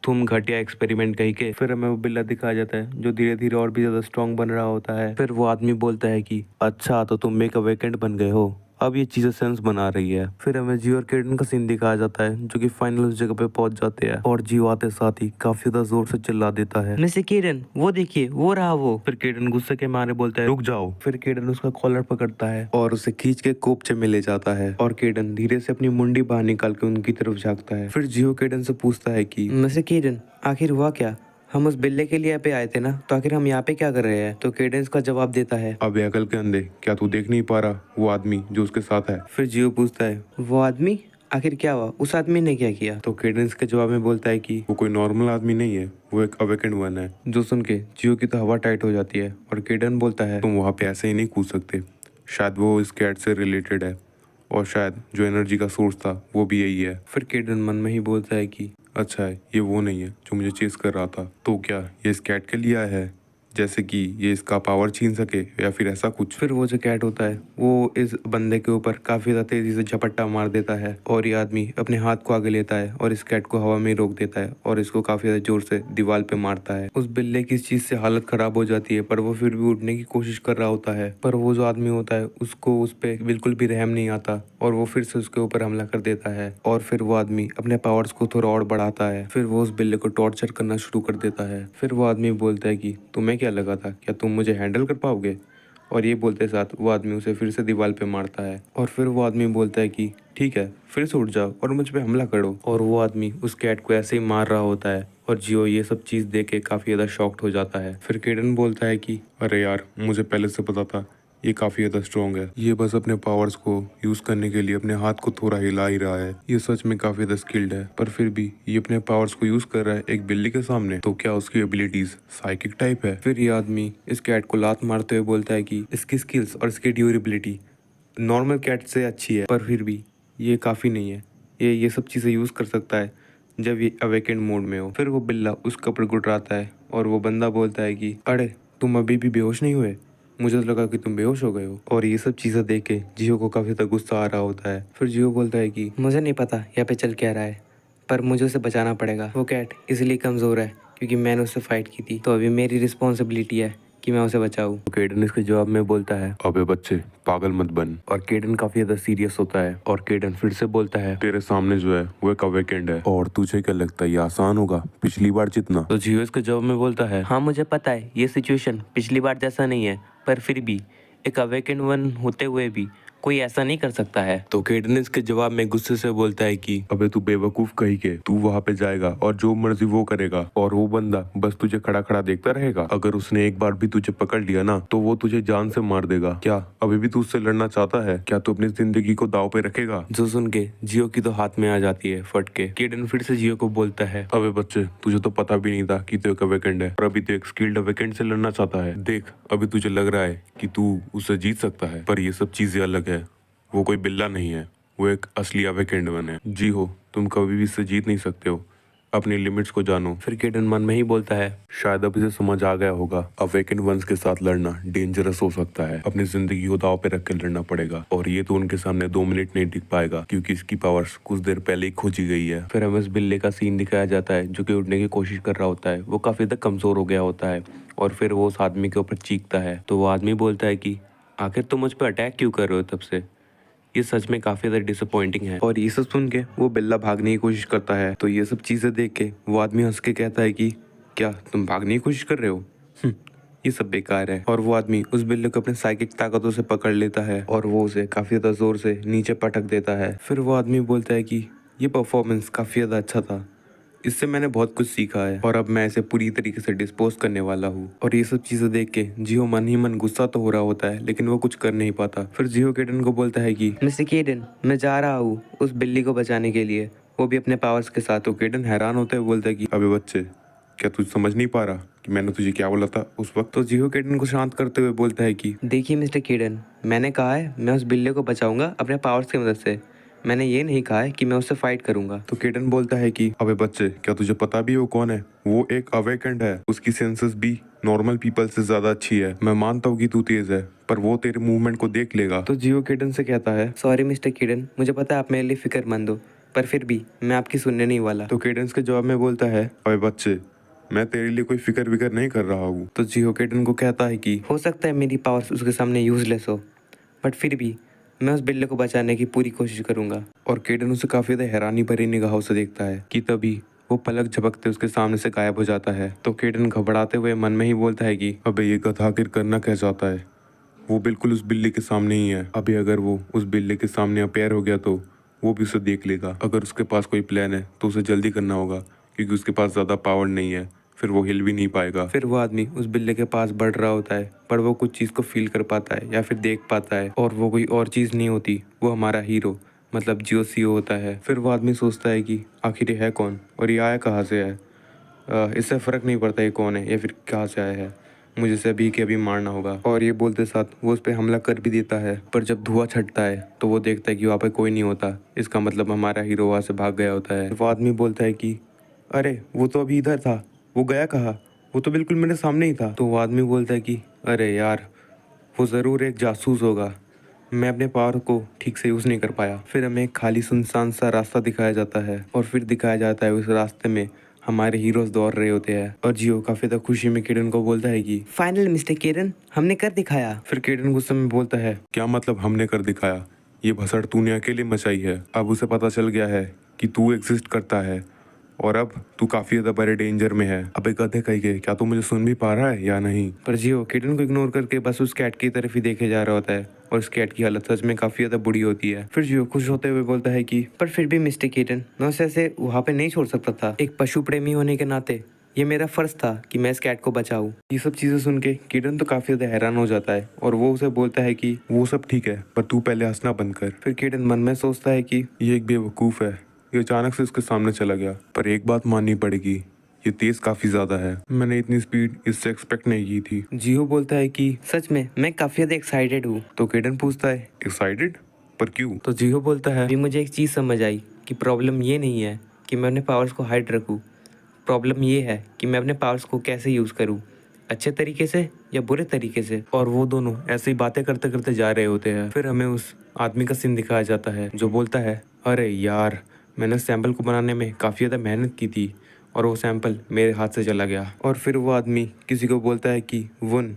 तुम घटिया एक्सपेरिमेंट कहीं के। फिर हमें वो बिल्ला दिखाया जाता है जो धीरे धीरे और भी ज्यादा स्ट्रांग बन रहा होता है। फिर वो आदमी बोलता है कि अच्छा, तो तुम एक अवेकेंड बन गए हो, अब ये चीजें सेंस बना रही है। फिर हमें जियो और केडन का सीन दिखाया जाता है जो कि फाइनल उस जगह पे पहुंच जाते हैं और जियो आते साथ ही काफी ज्यादा जोर से चिल्ला देता है मिस्टर केडन वो देखिए वो रहा वो। फिर केडन गुस्से के मारे बोलता है रुक जाओ। फिर केडन उसका कॉलर पकड़ता है और उसे खींच के कोपचे में ले जाता है और केडन धीरे से अपनी मुंडी बाहर निकाल के उनकी तरफ झाँकता है। फिर जियो केडन से पूछता है कि मिस्टर केडन आखिर हुआ क्या, हम उस बिल्ले के लिए यहाँ पे आए थे ना, तो आखिर हम यहाँ पे क्या कर रहे हैं। तो केडेंस का जवाब देता है अब अकल के अंधे, क्या तू देख नहीं पा रहा वो आदमी जो उसके साथ है। फिर जियो पूछता है वो आदमी, आखिर क्या हुआ, उस आदमी ने क्या किया? तो केडन इसके जवाब में बोलता है कि वो कोई नॉर्मल आदमी नहीं है, वो एक अवेकेंड वन है। जो सुन के जियो की तो हवा टाइट हो जाती है और केडन बोलता है तुम वहाँ पे ऐसे ही नहीं कूद सकते। शायद वो इस कैट से रिलेटेड है और शायद जो एनर्जी का सोर्स था वो भी यही है। फिर केडन मन में ही बोलता है कि अच्छा है, ये वो नहीं है जो मुझे चेस कर रहा था। तो क्या ये इस कैट के लिए आया है, जैसे कि ये इसका पावर छीन सके या फिर ऐसा कुछ? फिर वो जो कैट होता है वो इस बंदे के ऊपर काफी ज्यादा तेजी से झपट्टा मार देता है और ये आदमी अपने हाथ को आगे लेता है और इस कैट को हवा में रोक देता है और इसको काफी ज्यादा जोर से दीवार पे मारता है। उस बिल्ले की इस चीज से हालत खराब हो जाती है, पर वो फिर भी उठने की कोशिश कर रहा होता है। पर वो जो आदमी होता है उसको उस पे बिल्कुल भी रहम नहीं आता और वो फिर से उसके ऊपर हमला कर देता है और फिर वो आदमी अपने पावर्स को थोड़ा और बढ़ाता है। फिर वो उस बिल्ले को टॉर्चर करना शुरू कर देता है। फिर वो आदमी बोलता है कि तुम्हें क्या लगा था, क्या तुम मुझे हैंडल कर पाओगे? और ये बोलते साथ वो आदमी उसे फिर से दीवार पे मारता है और फिर वो आदमी बोलता है कि ठीक है, फिर से उठ जाओ और मुझ पे हमला करो। और वो आदमी उस कैट को ऐसे ही मार रहा होता है और जियो ये सब चीज़ देख के काफ़ी ज़्यादा शॉक्ड हो जाता है। फिर केडन बोलता है कि अरे यार, मुझे पहले से पता था ये काफ़ी ज़्यादा स्ट्रॉन्ग है। ये बस अपने पावर्स को यूज़ करने के लिए अपने हाथ को थोड़ा हिला ही रहा है। ये सच में काफ़ी ज़्यादा स्किल्ड है, पर फिर भी ये अपने पावर्स को यूज़ कर रहा है एक बिल्ली के सामने। तो क्या उसकी एबिलिटीज़ साइकिक टाइप है? फिर ये आदमी इस कैट को लात मारते हुए बोलता है कि इसकी स्किल्स और इसकी ड्यूरेबिलिटी नॉर्मल कैट से अच्छी है, पर फिर भी ये काफ़ी नहीं है। ये सब चीज़ें यूज़ कर सकता है जब ये अवेकेंड मोड में हो। फिर वो बिल्ला उस कपड़े गुटराता है और वो बंदा बोलता है कि अरे तुम अभी भी बेहोश नहीं हुए, मुझे तो लगा कि तुम बेहोश हो गए हो। और ये सब चीज़ें देख के जियो को काफ़ी ज़्यादा गुस्सा आ रहा होता है। फिर जियो बोलता है कि मुझे नहीं पता यहाँ पे चल क्या रहा है, पर मुझे उसे बचाना पड़ेगा। वो कैट इसलिए कमज़ोर है क्योंकि मैंने उससे फाइट की थी, तो अभी मेरी रिस्पॉन्सिबिलिटी है कि मैं उसे बचाऊं। तो केडन इसके जवाब में बोलता है अबे बच्चे, पागल मत बन। और केडन काफ़ी ज़्यादा सीरियस होता है और केडन फिर से बोलता है तेरे सामने जो है वो एक अवेकेंड है और तुझे क्या लगता है ये आसान होगा पिछली बार जितना? तो जियो इसके जवाब में बोलता है हाँ मुझे पता है ये सिचुएशन पिछली बार जैसा नहीं है, पर फिर भी एक अवेकेंड वन होते हुए भी कोई ऐसा नहीं कर सकता है। तो केडन इसके जवाब में गुस्से से बोलता है कि अबे तू बेवकूफ कहीं के, तू वहां पे जाएगा और जो मर्जी वो करेगा और वो बंदा बस तुझे खड़ा खड़ा देखता रहेगा। अगर उसने एक बार भी तुझे पकड़ लिया ना तो वो तुझे जान से मार देगा। क्या अभी भी तू उससे लड़ना चाहता है? क्या तू अपनी जिंदगी को दाव पे रखेगा? जो सुन के जियो की तो हाथ में आ जाती है फट के। केडन फिर से जियो को बोलता है अबे बच्चे, तुझे तो पता भी नहीं था कि तू एक अवेकेंड है और अभी तू एक स्किल्ड अवेकेंड से लड़ना चाहता है। देख, अभी तुझे लग रहा है कि तू उससे जीत सकता है, पर ये सब चीजें अलग है। वो कोई बिल्ला नहीं है, वो एक असली अवेकेंड वन है। जी हो, तुम कभी भी इससे जीत नहीं सकते हो। अपनी लिमिट्स को जानो। फिर केडन मन में ही बोलता है शायद अब इसे समझ आ गया होगा, अवेकेंड वंस के साथ लड़ना डेंजरस हो सकता है। अपनी जिंदगी को दाव पे रख के लड़ना पड़ेगा और ये तो उनके सामने 2 मिनट नहीं टिक पाएगा क्योंकि इसकी पावर्स कुछ देर पहले ही खोजी गई है। फिर हमें इस बिल्ले का सीन दिखाया जाता है जो कि उठने की कोशिश कर रहा होता है। वो काफ़ी ज़्यादा कमज़ोर हो गया होता है और फिर वो उस आदमी के ऊपर चीखता है। तो वो आदमी बोलता है कि आखिर तुम मुझ पर अटैक क्यों कर रहे हो तब से, ये सच में काफ़ी ज़्यादा डिसअपॉइंटिंग है। और ये सब सुन के वो बिल्ला भागने की कोशिश करता है। तो ये सब चीज़ें देख के वो आदमी हंस के कहता है कि क्या तुम भागने की कोशिश कर रहे हो? ये सब बेकार है। और वो आदमी उस बिल्ले को अपने साइकिक ताकतों से पकड़ लेता है और वो उसे काफ़ी ज़्यादा ज़ोर से नीचे पटक देता है। फिर वो आदमी बोलता है कि ये परफॉर्मेंस काफ़ी ज़्यादा अच्छा था, इससे मैंने बहुत कुछ सीखा है और अब मैं इसे पूरी तरीके से डिस्पोज करने वाला हूँ। और ये सब चीज़ें देख के जियो मन ही मन गुस्सा तो हो रहा होता है, लेकिन वो कुछ कर नहीं पाता। फिर जियो केडन को बोलता है कि मिस्टर केडन, मैं जा रहा हूँ उस बिल्ली को बचाने के लिए, वो भी अपने पावर्स के साथ। तो केडन हैरान होते हुए बोलता है कि अबे बच्चे, क्या तू समझ नहीं पा रहा कि मैंने तुझे क्या बोला था उस वक्त? तो जियो केडन को शांत करते हुए बोलता है कि देखिए मिस्टर केडन, मैंने कहा है मैं उस बिल्ले को बचाऊंगा अपने पावर्स की मदद से, मैंने ये नहीं कहा है कि मैं उससे फाइट करूंगा। तो केडन बोलता है कि अबे बच्चे, क्या तुझे पता भी वो कौन है? वो एक अवेकेंड है, उसकी सेंसेस भी नॉर्मल पीपल से ज्यादा अच्छी है। मैं मानता हूँ कि तू तेज है, पर वो तेरे मूवमेंट को देख लेगा। तो जियो केडन से कहता है सॉरी मिस्टर केडन, मुझे पता है आप मेरे लिए फिक्रमंद हो, पर फिर भी मैं आपकी सुनने नहीं वाला। तो केडेंस के जवाब में बोलता है अबे बच्चे, मैं तेरे लिए कोई फिक्र विकर नहीं कर रहा हूँ। तो जियो केडन को कहता है कि हो सकता है मेरी पावर्स उसके सामने यूजलेस हो, बट फिर भी मैं उस बिल्ले को बचाने की पूरी कोशिश करूंगा। और केडन उसे काफ़ी ज़्यादा हैरानी भरी निगाहों से देखता है कि तभी वो पलक झपकते उसके सामने से गायब हो जाता है। तो केडन घबराते हुए मन में ही बोलता है कि अबे ये गधा आखिर करना क्या चाहता है? वो बिल्कुल उस बिल्ली के सामने ही है। अभी अगर वो उस बिल्ली के सामने अपेयर हो गया तो वो भी उसे देख लेगा। अगर उसके पास कोई प्लान है तो उसे जल्दी करना होगा क्योंकि उसके पास ज़्यादा पावर नहीं है, फिर वो हिल भी नहीं पाएगा। फिर वो आदमी उस बिल्ले के पास बढ़ रहा होता है, पर वो कुछ चीज़ को फील कर पाता है या फिर देख पाता है, और वो कोई और चीज़ नहीं होती, वो हमारा हीरो मतलब जियो सीईओ होता है। फिर वो आदमी सोचता है कि आखिर ये है कौन और ये आया कहाँ से है। इससे फ़र्क नहीं पड़ता ये कौन है या फिर कहाँ से आया है, मुझे इसे अभी के अभी मारना होगा। और ये बोलते साथ वो उस पर हमला कर भी देता है। पर जब धुआं छटता है तो वो देखता है कि वहाँ पे कोई नहीं होता। इसका मतलब हमारा हीरो वहाँ से भाग गया होता है। वो आदमी बोलता है कि अरे वो तो अभी इधर था, वो गया कहाँ, वो तो बिल्कुल मेरे सामने ही था। तो वो आदमी बोलता है कि अरे यार, वो ज़रूर एक जासूस होगा, मैं अपने पावर को ठीक से यूज़ नहीं कर पाया। फिर हमें एक खाली सुनसान सा रास्ता दिखाया जाता है और फिर दिखाया जाता है उस रास्ते में हमारे हीरोज दौड़ रहे होते हैं। और जियो काफी ज्यादा खुशी में किरण को बोलता है कि फाइनल मिस्टर किरण, हमने कर दिखाया। फिर किरण गुस्से में बोलता है क्या मतलब हमने कर दिखाया? ये भसड़ तूने अकेले मचाई है। अब उसे पता चल गया है कि तू एग्जिस्ट करता है और अब तू काफी ज्यादा बड़े डेंजर में है। अबे गधे कहीं गए, क्या तू मुझे सुन भी पा रहा है या नहीं? पर जियो किरण को इग्नोर करके बस उस कैट की तरफ ही देखे जा रहा होता है और उस कैट की हालत सच में काफी ज्यादा बुरी होती है। फिर जियो खुश होते हुए बोलता है कि पर फिर भी मिस्टर किरण, मैं उसे ऐसे वहाँ पे नहीं छोड़ सकता था। एक पशु प्रेमी होने के नाते ये मेरा फर्ज था कि मैं इस कैट को बचाऊं। ये सब चीजें सुन के किरण तो काफी ज्यादा हैरान हो जाता है और वो उसे बोलता है कि वो सब ठीक है, पर तू पहले हंसना बंद कर। फिर किरण मन में सोचता है कि ये एक बेवकूफ़ है, ये अचानक से उसके सामने चला गया। पर एक बात माननी पड़ेगी, ये तेज काफी ज्यादा है। मैंने इतनी स्पीड इससे एक्सपेक्ट नहीं की थी। जियो बोलता है कि सच में मैं काफी ज्यादा एक्साइटेड हूँ। तो किरण पूछता है एक्साइटेड? पर क्यों? तो जियो बोलता है अभी मुझे एक चीज़ समझ आई कि प्रॉब्लम ये नहीं है कि मैं अपने पावर्स को हाइड रखूँ, प्रॉब्लम ये है कि मैं अपने पावर्स को कैसे यूज़ करूँ, अच्छे तरीके से या बुरे तरीके से। और वो दोनों ऐसे ही बातें करते करते जा रहे होते हैं। फिर हमें उस आदमी का सीन दिखाया जाता है जो बोलता है अरे यार, मैंने सैंपल को बनाने में काफ़ी ज़्यादा मेहनत की थी और वो सैंपल मेरे हाथ से चला गया। और फिर वो आदमी किसी को बोलता है कि वन,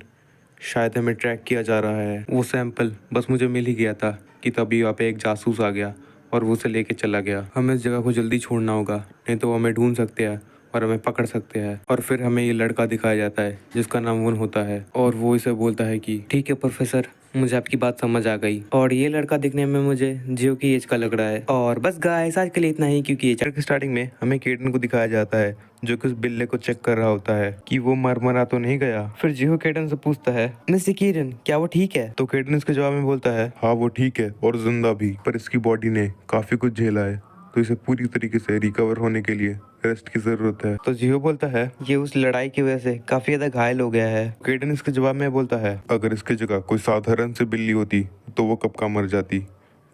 शायद हमें ट्रैक किया जा रहा है। वो सैंपल बस मुझे मिल ही गया था कि तभी वहाँ पे एक जासूस आ गया और वो उसे लेके चला गया। हमें इस जगह को जल्दी छोड़ना होगा, नहीं तो वो हमें ढूंढ सकते हैं और हमें पकड़ सकते हैं। और फिर हमें ये लड़का दिखाया जाता है जिसका नाम वन होता है और वो इसे बोलता है कि ठीक है प्रोफेसर, मुझे आपकी बात समझ आ गई। और ये लड़का दिखने में मुझे जियो की एज का लग रहा है। और बस गाइस, आज के लिए इतना ही, क्योंकि ये चैप्टर की स्टार्टिंग में हमें किरण को दिखाया जाता है जो कि उस बिल्ले को चेक कर रहा होता है कि वो मरा तो नहीं गया। फिर जियो किरण से पूछता है मिस्टर किरण, क्या वो ठीक है? तो किरण इसके जवाब में बोलता है हाँ वो ठीक है और जिंदा भी, पर इसकी बॉडी ने काफी कुछ झेला है, तो इसे पूरी तरीके से रिकवर होने के लिए रेस्ट की जरूरत है। तो जियो बोलता है ये उस लड़ाई की वजह से काफी ज्यादा घायल हो गया है। केडन इसके जवाब में बोलता है अगर इसकी जगह कोई साधारण सी बिल्ली होती तो वो कब का मर जाती,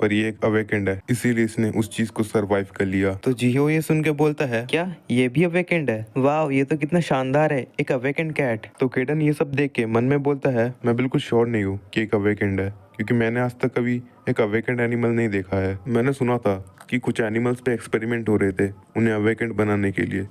पर ये एक अवेकेंड है, इसीलिए इसने उस चीज को सरवाइव कर लिया। तो जियो ये सुन के बोलता है क्या ये भी अवेकेंड है? वाह, ये तो कितना शानदार है, एक अवेकेंड कैट। तो केडन ये सब देख के मन में बोलता है मैं बिल्कुल श्योर नहीं हूँ कि एक अवेकेंड है, क्योंकि मैंने आज तक कभी एक अवेकेंड एनिमल नहीं देखा है। मैंने सुना था कि कुछ एनिमल्स पे एक्सपेरिमेंट हो रहे थे उन्हें अवेकेंड बनाने के लिए,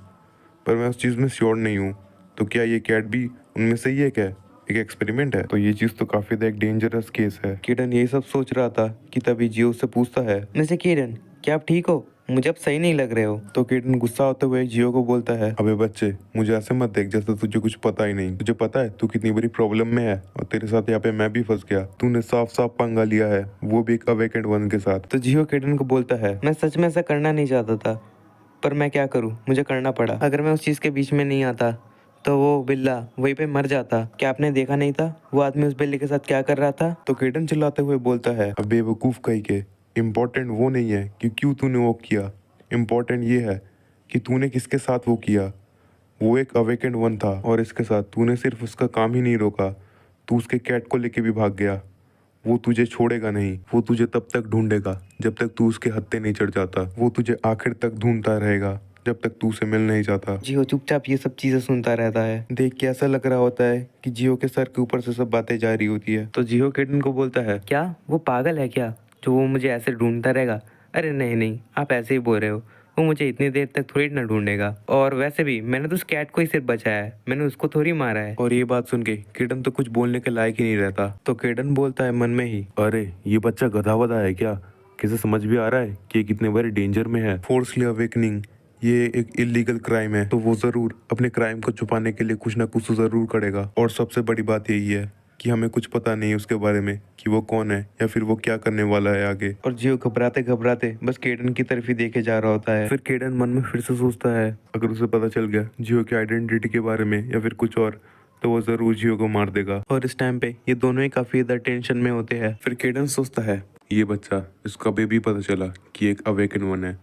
पर मैं उस चीज़ में श्योर नहीं हूँ। तो क्या ये कैट भी उनमें से ही एक है, एक एक्सपेरिमेंट है? तो ये चीज़ तो काफ़ी एक डेंजरस केस है। किरण यही सब सोच रहा था कि तभी जियो उससे पूछता है मिस्टर किरण, क्या आप ठीक हो? मुझे अब सही नहीं लग रहे हो। तो किरण गुस्सा होते हुए जियो को बोलता है अबे बच्चे, मुझे ऐसे मत देख जैसे तुझे कुछ पता ही नहीं। तुझे पता है तू कितनी बड़ी प्रॉब्लम में है और तेरे साथ यहाँ पे मैं भी फंस गया। तूने साफ साफ पंगा लिया है, वो भी एक अवेकेंड वन के साथ। तो जियो किरण को बोलता है मैं सच में ऐसा करना नहीं चाहता था, पर मैं क्या करूँ, मुझे करना पड़ा। अगर मैं उस चीज़ के बीच में नहीं आता तो वो बिल्ला वहीं पे मर जाता। क्या आपने देखा नहीं था वो आदमी उस बिल्ली के साथ क्या कर रहा था? तो किरण चिल्लाते हुए बोलता है अब बेवकूफ़ कहीं के, इम्पोर्टेंट वो नहीं है कि क्यों तूने वो किया, इम्पोर्टेंट ये है कि तूने किसके साथ वो किया। वो एक अवेकेंड वन था और इसके साथ तूने सिर्फ उसका काम ही नहीं रोका, तू उसके कैट को लेके भी भाग गया। वो तुझे छोड़ेगा नहीं, वो तुझे तब तक ढूंढेगा जब तक तू उसके हत्थे नहीं चढ़ जाता। वो तुझे आखिर तक ढूंढता रहेगा जब तक तू उसे मिल नहीं जाता। जियो चुपचाप ये सब चीजें सुनता रहता है। देख के ऐसा लग रहा होता है कि जियो के सर के ऊपर से सब बातें जा रही होती है। तो जियो किरण को बोलता है क्या वो पागल है क्या जो वो मुझे ऐसे ढूंढता रहेगा? अरे नहीं नहीं, आप ऐसे ही बोल रहे हो, वो मुझे इतनी देर तक थोड़ी ना ढूंढेगा। और वैसे भी मैंने तो उस कैट को ही सिर्फ बचाया है, मैंने उसको थोड़ी मारा है। और ये बात सुन के किरण तो कुछ बोलने के लायक ही नहीं रहता। तो किरण बोलता है मन में ही अरे ये बच्चा गधा वधा है क्या, किसे समझ भी आ रहा है कि ये कितने बड़े डेंजर में है। फोर्सली अवेकनिंग ये एक इलीगल क्राइम है, तो वो जरूर अपने क्राइम को छुपाने के लिए कुछ ना कुछ जरूर करेगा। और सबसे बड़ी बात यही है कि हमें कुछ पता नहीं है उसके बारे में कि वो कौन है या फिर वो क्या करने वाला है आगे। और जियो घबराते घबराते बस केडन की तरफ ही देखे जा रहा होता है। फिर केडन मन में फिर से सोचता है अगर उसे पता चल गया जियो की आइडेंटिटी के बारे में या फिर कुछ और, तो वो जरूर जियो को मार देगा। और इस टाइम पे ये दोनों ही काफी ज्यादा टेंशन में होते हैं। फिर केडन सोचता है, ये बच्चा, इसको अभी भी पता चला कि एक अवेकन वन है,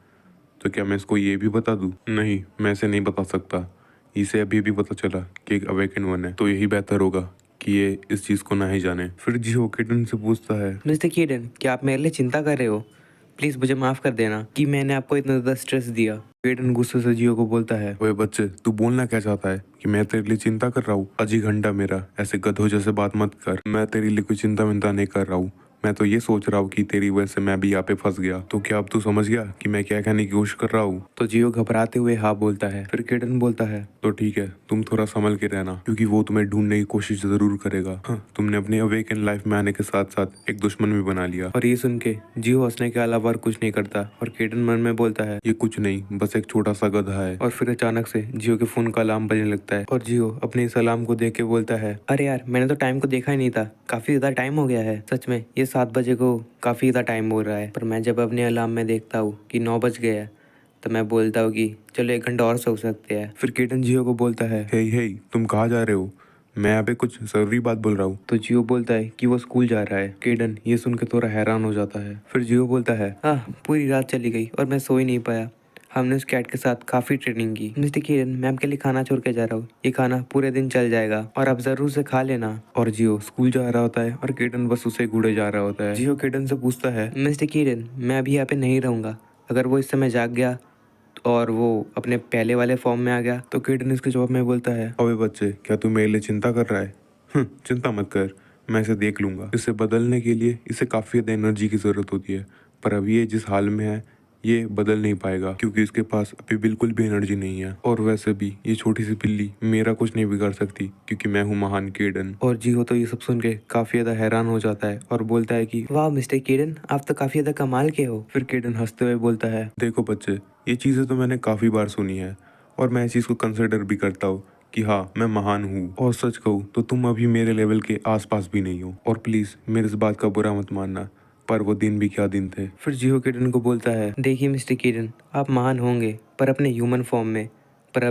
तो क्या मैं इसको ये भी बता दूं? नहीं, मैं इसे नहीं बता सकता। इसे अभी भी पता चला कि एक अवेकन वन है, तो यही बेहतर होगा कि ये इस चीज को ना ही जाने। फिर जियो केडन से पूछता है, मिस्टर कीडन, क्या आप मेरे लिए चिंता कर रहे हो? प्लीज मुझे माफ कर देना कि मैंने आपको इतना ज्यादा स्ट्रेस दिया। केडन गुस्से से जियो को बोलता है, ओए बच्चे, तू बोलना क्या चाहता है कि मैं तेरे लिए चिंता कर रहा हूँ? अजी घंटा मेरा, ऐसे गधों जैसे बात मत कर। मैं तेरे लिए कोई चिंता विंता नहीं कर रहा हूँ। मैं तो ये सोच रहा हूँ कि तेरी वजह से मैं भी यहाँ पे फंस गया। तो क्या अब तू समझ गया कि मैं क्या कहने की कोशिश कर रहा हूँ? तो जियो घबराते हुए हाँ बोलता है। फिर केडन बोलता है, तो ठीक है, तुम थोड़ा संभल के रहना, क्योंकि वो तुम्हें ढूंढने की कोशिश जरूर करेगा। हाँ, तुमने अपने अवेकन लाइफ में आने के साथ साथ एक दुश्मन भी बना लिया। और ये सुन के जियो हंसने के अलावा और कुछ नहीं करता और केडन मन में बोलता है, ये कुछ नहीं, बस एक छोटा सा गधा है। और फिर अचानक से जियो के फोन का अलार्म बजने लगता है और जियो अपने इस अलार्म को देख के बोलता है, अरे यार, मैंने तो टाइम को देखा ही नहीं था, काफी ज्यादा टाइम हो गया है। सच में ये 7 बजे को काफी ज्यादा टाइम हो रहा है। पर मैं जब अपने अलार्म में देखता हूँ कि 9 बज गए हैं, तो मैं बोलता हूँ कि चलो 1 घंटा और सो सकते हैं। फिर केडन जियो को बोलता है, हे हे, तुम कहाँ जा रहे हो? मैं यहाँ पे कुछ जरूरी बात बोल रहा हूँ। तो जियो बोलता है कि वो स्कूल जा रहा है। केडन ये सुन के थोड़ा हैरान हो जाता है। फिर जियो बोलता है, हाँ, पूरी रात चली गई और मैं सो ही नहीं पाया। हमने उस कैट के साथ काफी ट्रेनिंग की। मिस्टर किरण, मैं आपके लिए खाना छोड़ के जा रहा हूँ। ये खाना पूरे दिन चल जाएगा और आप जरूर से खा लेना। और जियो स्कूल जा रहा होता है और केडन बस उसे घूरे जा रहा होता है। जियो केडन से पूछता है, मिस्टर किरण, मैं अभी यहाँ पे नहीं रहूंगा। अगर वो इस समय जाग गया और वो अपने पहले वाले फॉर्म में आ गया तो केडन इसके जवाब में बोलता है, अबे बच्चे, क्या तू मेरे लिए चिंता कर रहा है? चिंता मत कर, मैं इसे देख लूंगा। इसे बदलने के लिए इसे काफी ज्यादा एनर्जी की जरूरत होती है, पर अभी ये जिस हाल में है ये बदल नहीं पाएगा, क्योंकि इसके पास अभी बिल्कुल भी एनर्जी नहीं है। और वैसे भी ये छोटी सी बिल्ली मेरा कुछ नहीं बिगाड़ सकती, क्योंकि मैं हूँ महान केडन। और जियो तो ये सब सुन के काफी ज्यादा हैरान हो जाता है और बोलता है कि वाह मिस्टर केडन, आप तो काफी ज्यादा कमाल के हो। फिर केडन हंसते हुए बोलता है, देखो बच्चे, ये चीजें तो मैंने काफी बार सुनी है और मैं इस चीज को कंसिडर भी करता हूँ कि हाँ, मैं महान हूँ। और सच कहूँ तो तुम अभी मेरे लेवल के आसपास भी नहीं हो। और प्लीज मेरे इस बात का बुरा मत मानना, पर वो दिन भी क्या दिन थे। फिर जियो केडन को बोलता है, देखिए मिस्टर केडन, आप महान होंगे पर अपने ह्यूमन फॉर्म में, पर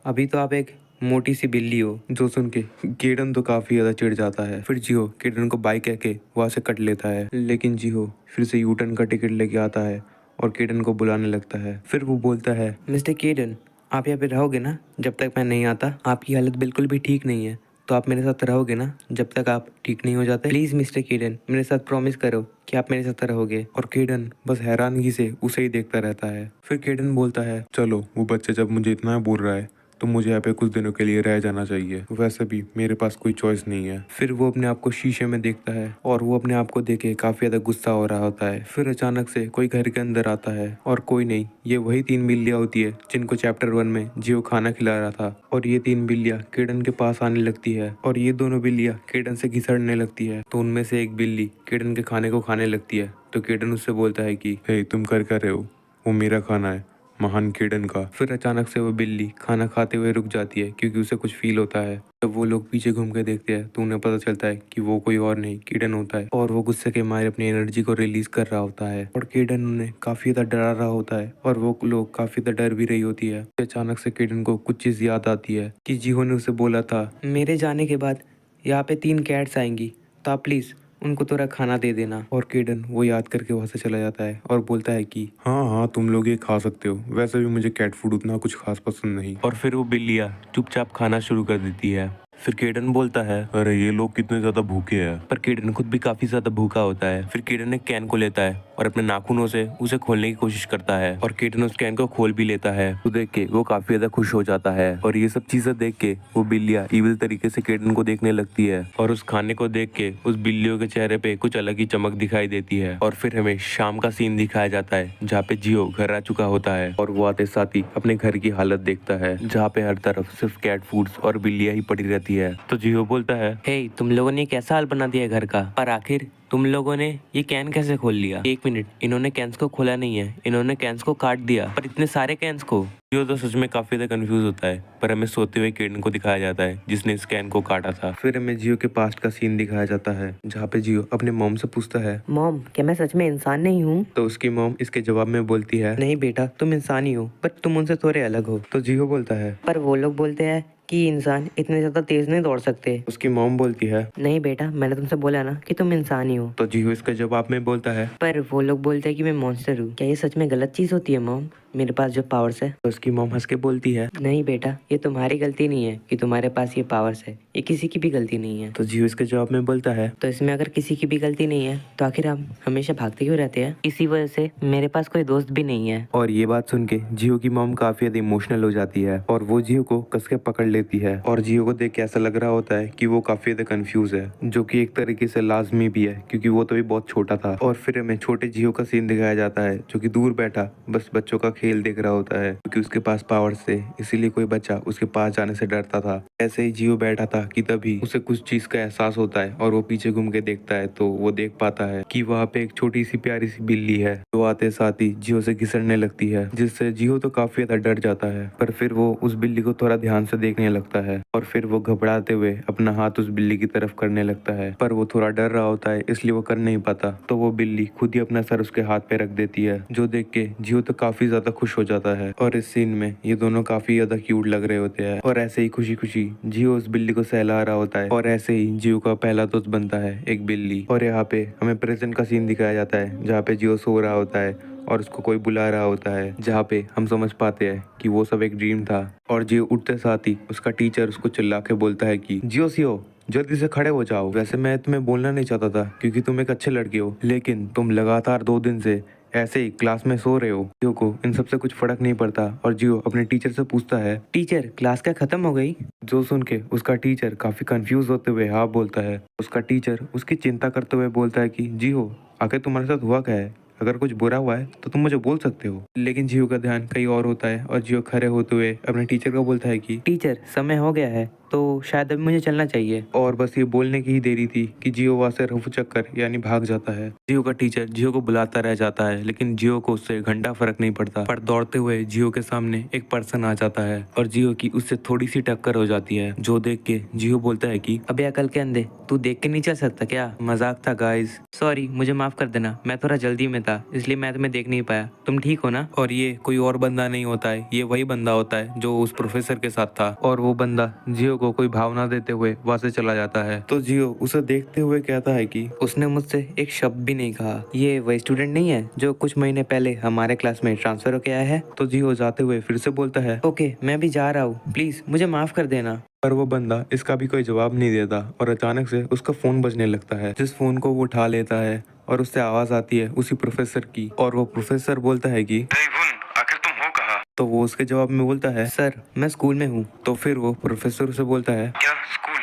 अभी तो आप एक मोटी सी बिल्ली हो। जो सुन के केडन तो काफी ज्यादा चिढ़ जाता है। फिर जियो केडन को बाय कह के वहां से कट लेता है, लेकिन जियो फिर से यूटर्न का टिकट लेके आता है और केडन को बुलाने लगता है। फिर वो बोलता है, मिस्टर केडन, आप यहाँ पे रहोगे ना जब तक मैं नहीं आता? आपकी हालत बिल्कुल भी ठीक नहीं है, तो आप मेरे साथ रहोगे ना जब तक आप ठीक नहीं हो जाते? प्लीज मिस्टर केडन, मेरे साथ प्रॉमिस करो कि आप मेरे साथ रहोगे। और केडन बस हैरानगी से उसे ही देखता रहता है। फिर केडन बोलता है, चलो, वो बच्चे जब मुझे इतना बोल रहा है तो मुझे यहाँ पे कुछ दिनों के लिए रह जाना चाहिए। वैसे भी मेरे पास कोई चॉइस नहीं है। फिर वो अपने आप को शीशे में देखता है और वो अपने आप को देखे काफी ज्यादा गुस्सा हो रहा होता है। फिर अचानक से कोई घर के अंदर आता है और कोई नहीं, ये वही 3 बिल्लियां होती है जिनको चैप्टर 1 में जियो खाना खिला रहा था। और ये 3 बिल्लियां केडन के पास आने लगती है और ये दोनों बिल्लियां केडन से घिसड़ने लगती है। तो उनमें से एक बिल्ली केडन के खाने को खाने लगती है। तो केडन उससे बोलता है कि हे, तुम कर क्या रहे हो? वो मेरा खाना है, महान केडन का। फिर अचानक से वो बिल्ली खाना खाते हुए रुक जाती है क्योंकि उसे कुछ फील होता है। जब वो लोग पीछे घूम के देखते हैं तो उन्हें पता चलता है कि वो कोई और नहीं केडन होता है और वो गुस्से के मारे अपनी एनर्जी को रिलीज कर रहा होता है और केडन उन्हें काफी ज्यादा डरा रहा होता है और वो लोग काफी ज्यादा डर भी रही होती है। अचानक से केडन को कुछ चीज याद आती है कि जियो ने उसे बोला था, मेरे जाने के बाद यहाँ पे 3 कैट्स आएंगी, तो आप प्लीज उनको थोड़ा खाना दे देना। और केडन वो याद करके वहां से चला जाता है और बोलता है कि हाँ हाँ, तुम लोग ये खा सकते हो, वैसे भी मुझे कैट फूड उतना कुछ खास पसंद नहीं। और फिर वो बिल्लियां चुपचाप खाना शुरू कर देती है। फिर केडन बोलता है, अरे ये लोग कितने ज्यादा भूखे हैं। पर केडन खुद भी काफी ज्यादा भूखा होता है। फिर केडन एक कैन को लेता है और अपने नाखूनों से उसे खोलने की कोशिश करता है और केडन उस कैन को खोल भी लेता है। तो देख के वो काफी ज्यादा खुश हो जाता है और ये सब चीजें देख के वो बिल्लियां इविल तरीके से केडन को देखने लगती है और उस खाने को देख के उस बिल्लियों के चेहरे पे कुछ अलग ही चमक दिखाई देती है। और फिर हमें शाम का सीन दिखाया जाता है जहाँ पे जियो घर आ चुका होता है और वो आते साथ ही अपने घर की हालत देखता है जहाँ पे हर तरफ सिर्फ कैट फूड्स और बिल्लियां ही पड़ी रहती है। तो जियो बोलता है, हे, तुम लोगों ने कैसा हाल बना दिया घर का, पर आखिर तुम लोगों ने ये कैन कैसे खोल लिया? 1 मिनट, इन्होंने कैंस को खोला नहीं है, इन्होंने कैंस को काट दिया। पर इतने सारे कैंस को? जियो तो सच में काफी ज्यादा कंफ्यूज होता है, पर हमें सोते हुए किरण को दिखाया जाता है जिसने इस कैन को काटा था। फिर हमें जियो के पास्ट का सीन दिखाया जाता है जहाँ पे जियो अपने मॉम से पूछता है, मॉम क्या मैं सच में इंसान नहीं हूँ? तो उसकी मॉम इसके जवाब में बोलती है, नहीं बेटा, तुम इंसान ही हो, पर तुम उनसे थोड़े अलग हो। तो जियो बोलता है, पर वो लोग बोलते हैं कि इंसान इतने ज्यादा तेज नहीं दौड़ सकते। उसकी मॉम बोलती है, नहीं बेटा, मैंने तुमसे बोला ना कि तुम इंसान ही हो। तो जियो इसके जवाब में बोलता है, पर वो लोग बोलते हैं कि मैं मॉन्स्टर हूँ। क्या ये सच में गलत चीज होती है मॉम, मेरे पास जो पावर्स है? तो उसकी मॉम हंस के बोलती है, नहीं बेटा, ये तुम्हारी गलती नहीं है कि तुम्हारे पास ये पावर्स है, ये किसी की भी गलती नहीं है। तो जियो इसके जवाब में बोलता है, तो इसमें अगर किसी की भी गलती नहीं है तो आखिर हम हमेशा भागते क्यों रहते हैं? इसी वजह से मेरे पास कोई दोस्त भी नहीं है। और ये बात सुन के जियो की मॉम काफी ज्यादा इमोशनल हो जाती है और वो जियो को कस के पकड़ लेती है। और जियो को देख के ऐसा लग रहा होता है कि वो काफी ज्यादा कंफ्यूज है, जो कि एक तरीके से लाजमी भी है क्योंकि वो तो भी बहुत छोटा था। और फिर हमें छोटे जियो का सीन दिखाया जाता है जो कि दूर बैठा बस बच्चों का खेल देख रहा होता है, क्योंकि उसके पास पावर्स थे इसीलिए कोई बच्चा उसके पास जाने से डरता था। ऐसे ही जियो बैठा था कि तभी उसे कुछ चीज का एहसास होता है और वो पीछे घूम के देखता है तो वो देख पाता है कि वहाँ पे एक छोटी सी प्यारी सी बिल्ली है जो आते साथ ही जियो से घिसड़ने लगती है, जिससे जियो तो काफी ज्यादा डर जाता है। पर फिर वो उस बिल्ली को थोड़ा ध्यान से देखने लगता है और फिर वो घबराते हुए अपना हाथ उस बिल्ली की तरफ करने लगता है, पर वो थोड़ा डर रहा होता है इसलिए वो कर नहीं पाता। तो वो बिल्ली खुद ही अपना सर उसके हाथ पे रख देती है, जो देख के जियो तो काफी ज्यादा खुश हो जाता है। और इस सीन में ये दोनों काफी ज्यादा क्यूट लग रहे होते हैं और ऐसे ही खुशी खुशी जियो उस बिल्ली को सहला रहा होता है और ऐसे ही जियो का पहला दोस्त बनता है एक बिल्ली। और यहाँ पे हमें प्रेजेंट का सीन दिखाया जाता है जहाँ पे जियो सो रहा होता है और उसको कोई बुला रहा होता है, जहाँ पे हम समझ पाते हैं कि वो सब एक ड्रीम था। और जियो उठते साथ ही उसका टीचर उसको चिल्ला के बोलता है कि जियो सियो जल्दी से खड़े हो जाओ। वैसे मैं तुम्हें बोलना नहीं चाहता था क्योंकि तुम एक अच्छे लड़के हो, लेकिन तुम लगातार 2 दिन से ऐसे ही क्लास में सो रहे हो। जियो को इन सब से कुछ फर्क नहीं पड़ता और जियो अपने टीचर से पूछता है, टीचर क्लास क्या खत्म हो गई? जो सुन के उसका टीचर काफी कंफ्यूज होते हुए हाँ बोलता है। उसका टीचर उसकी चिंता करते हुए बोलता है कि जियो आखिर तुम्हारे साथ हुआ क्या है, अगर कुछ बुरा हुआ है तो तुम मुझे बोल सकते हो। लेकिन जियो का ध्यान कहीं और होता है और जियो खड़े होते हुए अपने टीचर को बोलता है कि टीचर समय हो गया है तो शायद अभी मुझे चलना चाहिए। और बस ये बोलने की ही देरी थी कि जियो वहाँ से रफू चक्कर यानी भाग जाता है। जियो का टीचर जियो को बुलाता रह जाता है लेकिन जियो को उससे घंटा फर्क नहीं पड़ता। पर दौड़ते हुए जियो के सामने एक पर्सन आ जाता है और जियो की उससे थोड़ी सी टक्कर हो जाती है, जो देख के जियो बोलता है कि अबे अकल के अंधे, तू देख के नहीं चल सकता क्या? मजाक था गाइस, सॉरी मुझे माफ कर देना, मैं थोड़ा जल्दी में था इसलिए मैं तुम्हें देख नहीं पाया। तुम ठीक हो ना? और ये कोई और बंदा नहीं होता है, ये वही बंदा होता है जो उस प्रोफेसर के साथ था। और वो बंदा जियो को कोई भावना देते हुए वहां से चला जाता है। तो जियो उसे देखते हुए कहता है कि उसने मुझसे एक शब्द भी नहीं कहा, ये वही स्टूडेंट नहीं है जो कुछ महीने पहले हमारे क्लास में ट्रांसफर होके आया है? तो जियो जाते हुए फिर से बोलता है, ओके मैं भी जा रहा हूँ, प्लीज मुझे माफ कर देना। पर वो बंदा इसका भी कोई जवाब नहीं देता और अचानक से उसका फोन बजने लगता है, जिस फोन को वो उठा लेता है और उससे आवाज आती है उसी प्रोफेसर की। और वो प्रोफेसर बोलता है कि आखिर तुम हो कहाँ? तो वो उसके जवाब में बोलता है, सर मैं स्कूल में हूँ। तो फिर वो प्रोफेसर से बोलता है, क्या स्कूल?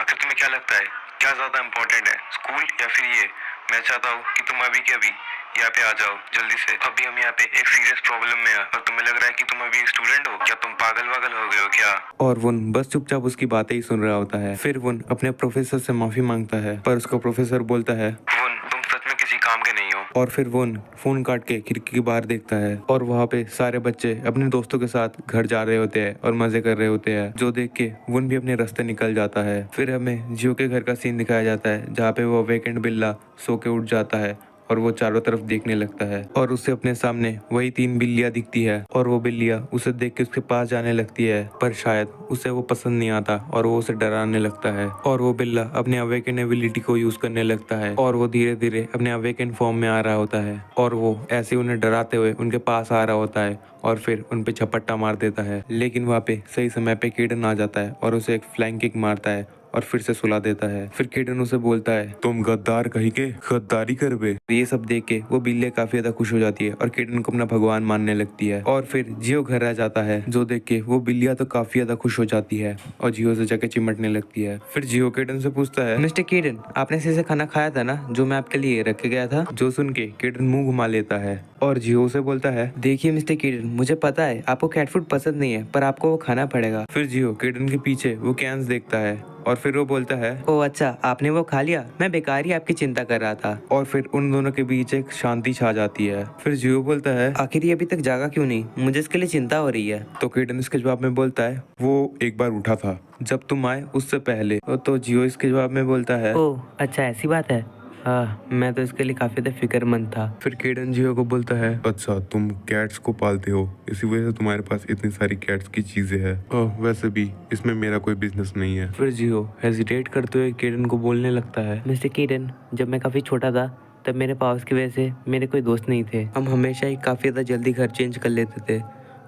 आखिर तुम्हें क्या लगता है क्या ज्यादा इम्पोर्टेंट है, स्कूल या फिर ये? मैं चाहता हूँ कि तुम अभी के अभी यहाँ पे आ जाओ जल्दी से। अभी हम यहाँ पे एक सीरियस प्रॉब्लम में है और तुम्हें लग रहा है कि तुम अभी एक स्टूडेंट हो, क्या तुम पागल वागल हो गए हो क्या? और वो बस चुपचाप उसकी बातें ही सुन रहा होता है। फिर वो अपने प्रोफेसर से माफी मांगता है, पर उसका प्रोफेसर बोलता है, तुम सच में किसी काम के नहीं हो। और फिर वो फोन काट के खिड़की के बाहर देखता है और वहाँ पे सारे बच्चे अपने दोस्तों के साथ घर जा रहे होते हैं और मजे कर रहे होते हैं, जो देख के वन भी अपने रास्ते निकल जाता है। फिर हमें जियो के घर का सीन दिखाया जाता है जहाँ पे वो वेकेंट बिल्ला सो के उठ जाता है और वो चारों तरफ देखने लगता है और उसे अपने सामने वही 3 बिल्लियां दिखती है और वो बिल्लियां उसे देख के उसके पास जाने लगती है, पर शायद उसे वो पसंद नहीं आता और वो उसे डराने लगता है। और वो बिल्ला अपने अवेकन एबिलिटी को यूज करने लगता है और वो धीरे धीरे अपने अवेकन फॉर्म में आ रहा होता है और वो ऐसे उन्हें डराते हुए उनके पास आ रहा होता है और फिर उन पे झपट्टा मार देता है। लेकिन वहाँ पे सही समय पे किडन आ जाता है और उसे एक फ्लाइंग किक मारता है और फिर से सुला देता है। फिर किडन उसे बोलता है, तुम गद्दार कहीं के गद्दारी कर बे। ये सब देख के वो बिल्ली काफी ज्यादा खुश हो जाती है और किडन को अपना भगवान मानने लगती है। और फिर जियो घर आ जाता है, जो देख के वो बिल्लियां तो काफी ज्यादा खुश हो जाती है और जियो से जाके चिमटने लगती है। फिर जियो किडन से पूछता है, मिस्टर किडन आपने सही से खाना खाया था ना जो मैं आपके लिए रख के गया था? जो सुन के किडन मुंह घुमा लेता है और जियो से बोलता है, देखिए मिस्टर किडन मुझे पता है आपको कैट फूड पसंद नहीं है पर आपको वो खाना पड़ेगा। फिर जियो किडन के पीछे वो कैंस देखता है और फिर वो बोलता है, ओ अच्छा, आपने वो खा लिया, मैं बेकार ही आपकी चिंता कर रहा था। और फिर उन दोनों के बीच एक शांति छा जाती है। फिर जियो बोलता है, आखिर ये अभी तक जागा क्यों नहीं, मुझे इसके लिए चिंता हो रही है। तो केडन इसके जवाब में बोलता है, वो एक बार उठा था जब तुम आए उससे पहले। तो जियो इसके जवाब में बोलता है, ओ अच्छा, ऐसी बात है। हाँ, मैं तो इसके लिए काफी ज्यादा फिक्रमंद था। फिर केडन जियो को बोलता है, अच्छा तुम कैट्स को पालते हो, इसी वजह से तुम्हारे पास इतनी सारी कैट्स की चीजें हैं। वैसे भी इसमें मेरा कोई बिजनेस नहीं है। फिर जियो हेजिटेट करते हुए केडन को बोलने लगता है, मिस्टर केडन, जब मैं काफी छोटा था तब मेरे पावर्स की वजह से मेरे कोई दोस्त नहीं थे। हम हमेशा ही काफ़ी ज़्यादा जल्दी घर चेंज कर लेते थे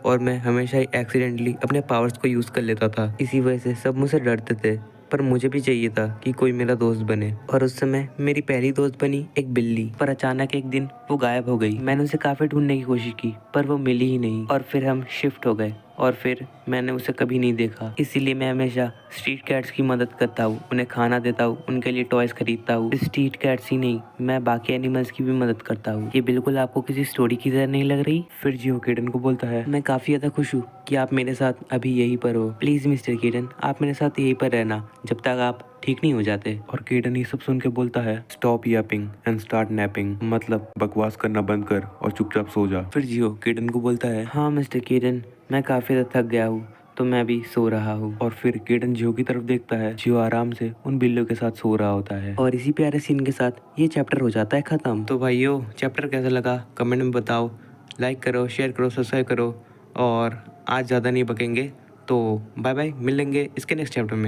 और मैं हमेशा ही एक्सीडेंटली अपने पावर्स को यूज़ कर लेता था। इसी वजह से सब मुझसे डरते थे, पर मुझे भी चाहिए था कि कोई मेरा दोस्त बने। और उस समय मेरी पहली दोस्त बनी एक बिल्ली, पर अचानक एक दिन वो गायब हो गई। मैंने उसे काफ़ी ढूंढने की कोशिश की पर वो मिली ही नहीं। और फिर हम शिफ्ट हो गए और फिर मैंने उसे कभी नहीं देखा। इसीलिए मैं हमेशा स्ट्रीट कैट्स की मदद करता हूँ, उन्हें खाना देता हूँ, उनके लिए टॉयज खरीदता हूँ। स्ट्रीट कैट्स ही नहीं, मैं बाकी एनिमल्स की भी मदद करता हूँ। ये बिल्कुल आपको किसी स्टोरी की तरह नहीं लग रही? फिर जियो केडन को बोलता है, मैं काफ़ी ज़्यादा खुश हूँ कि आप मेरे साथ अभी यहीं पर हो। प्लीज मिस्टर केडन, आप मेरे साथ यहीं पर रहना जब तक आप ठीक नहीं हो जाते। और केडन ये सब सुन के बोलता है, stop Yaping and start napping, मतलब बकवास करना बंद कर और चुपचाप सो जा। फिर जियो केडन को बोलता है, हाँ मिस्टर केडन, मैं काफी ज्यादा थक गया हूँ तो मैं अभी सो रहा हूँ। और फिर केडन जियो की तरफ देखता है। जियो आराम से उन बिल्लियों के साथ सो रहा होता है। और इसी प्यारे सीन के साथ ये चैप्टर हो जाता है खत्म। तो भाइयों, चैप्टर कैसा लगा कमेंट में बताओ, लाइक करो, शेयर करो, सब्सक्राइब करो। और आज ज़्यादा नहीं बकेंगे, तो बाय बाय, मिलेंगे इसके नेक्स्ट चैप्टर में।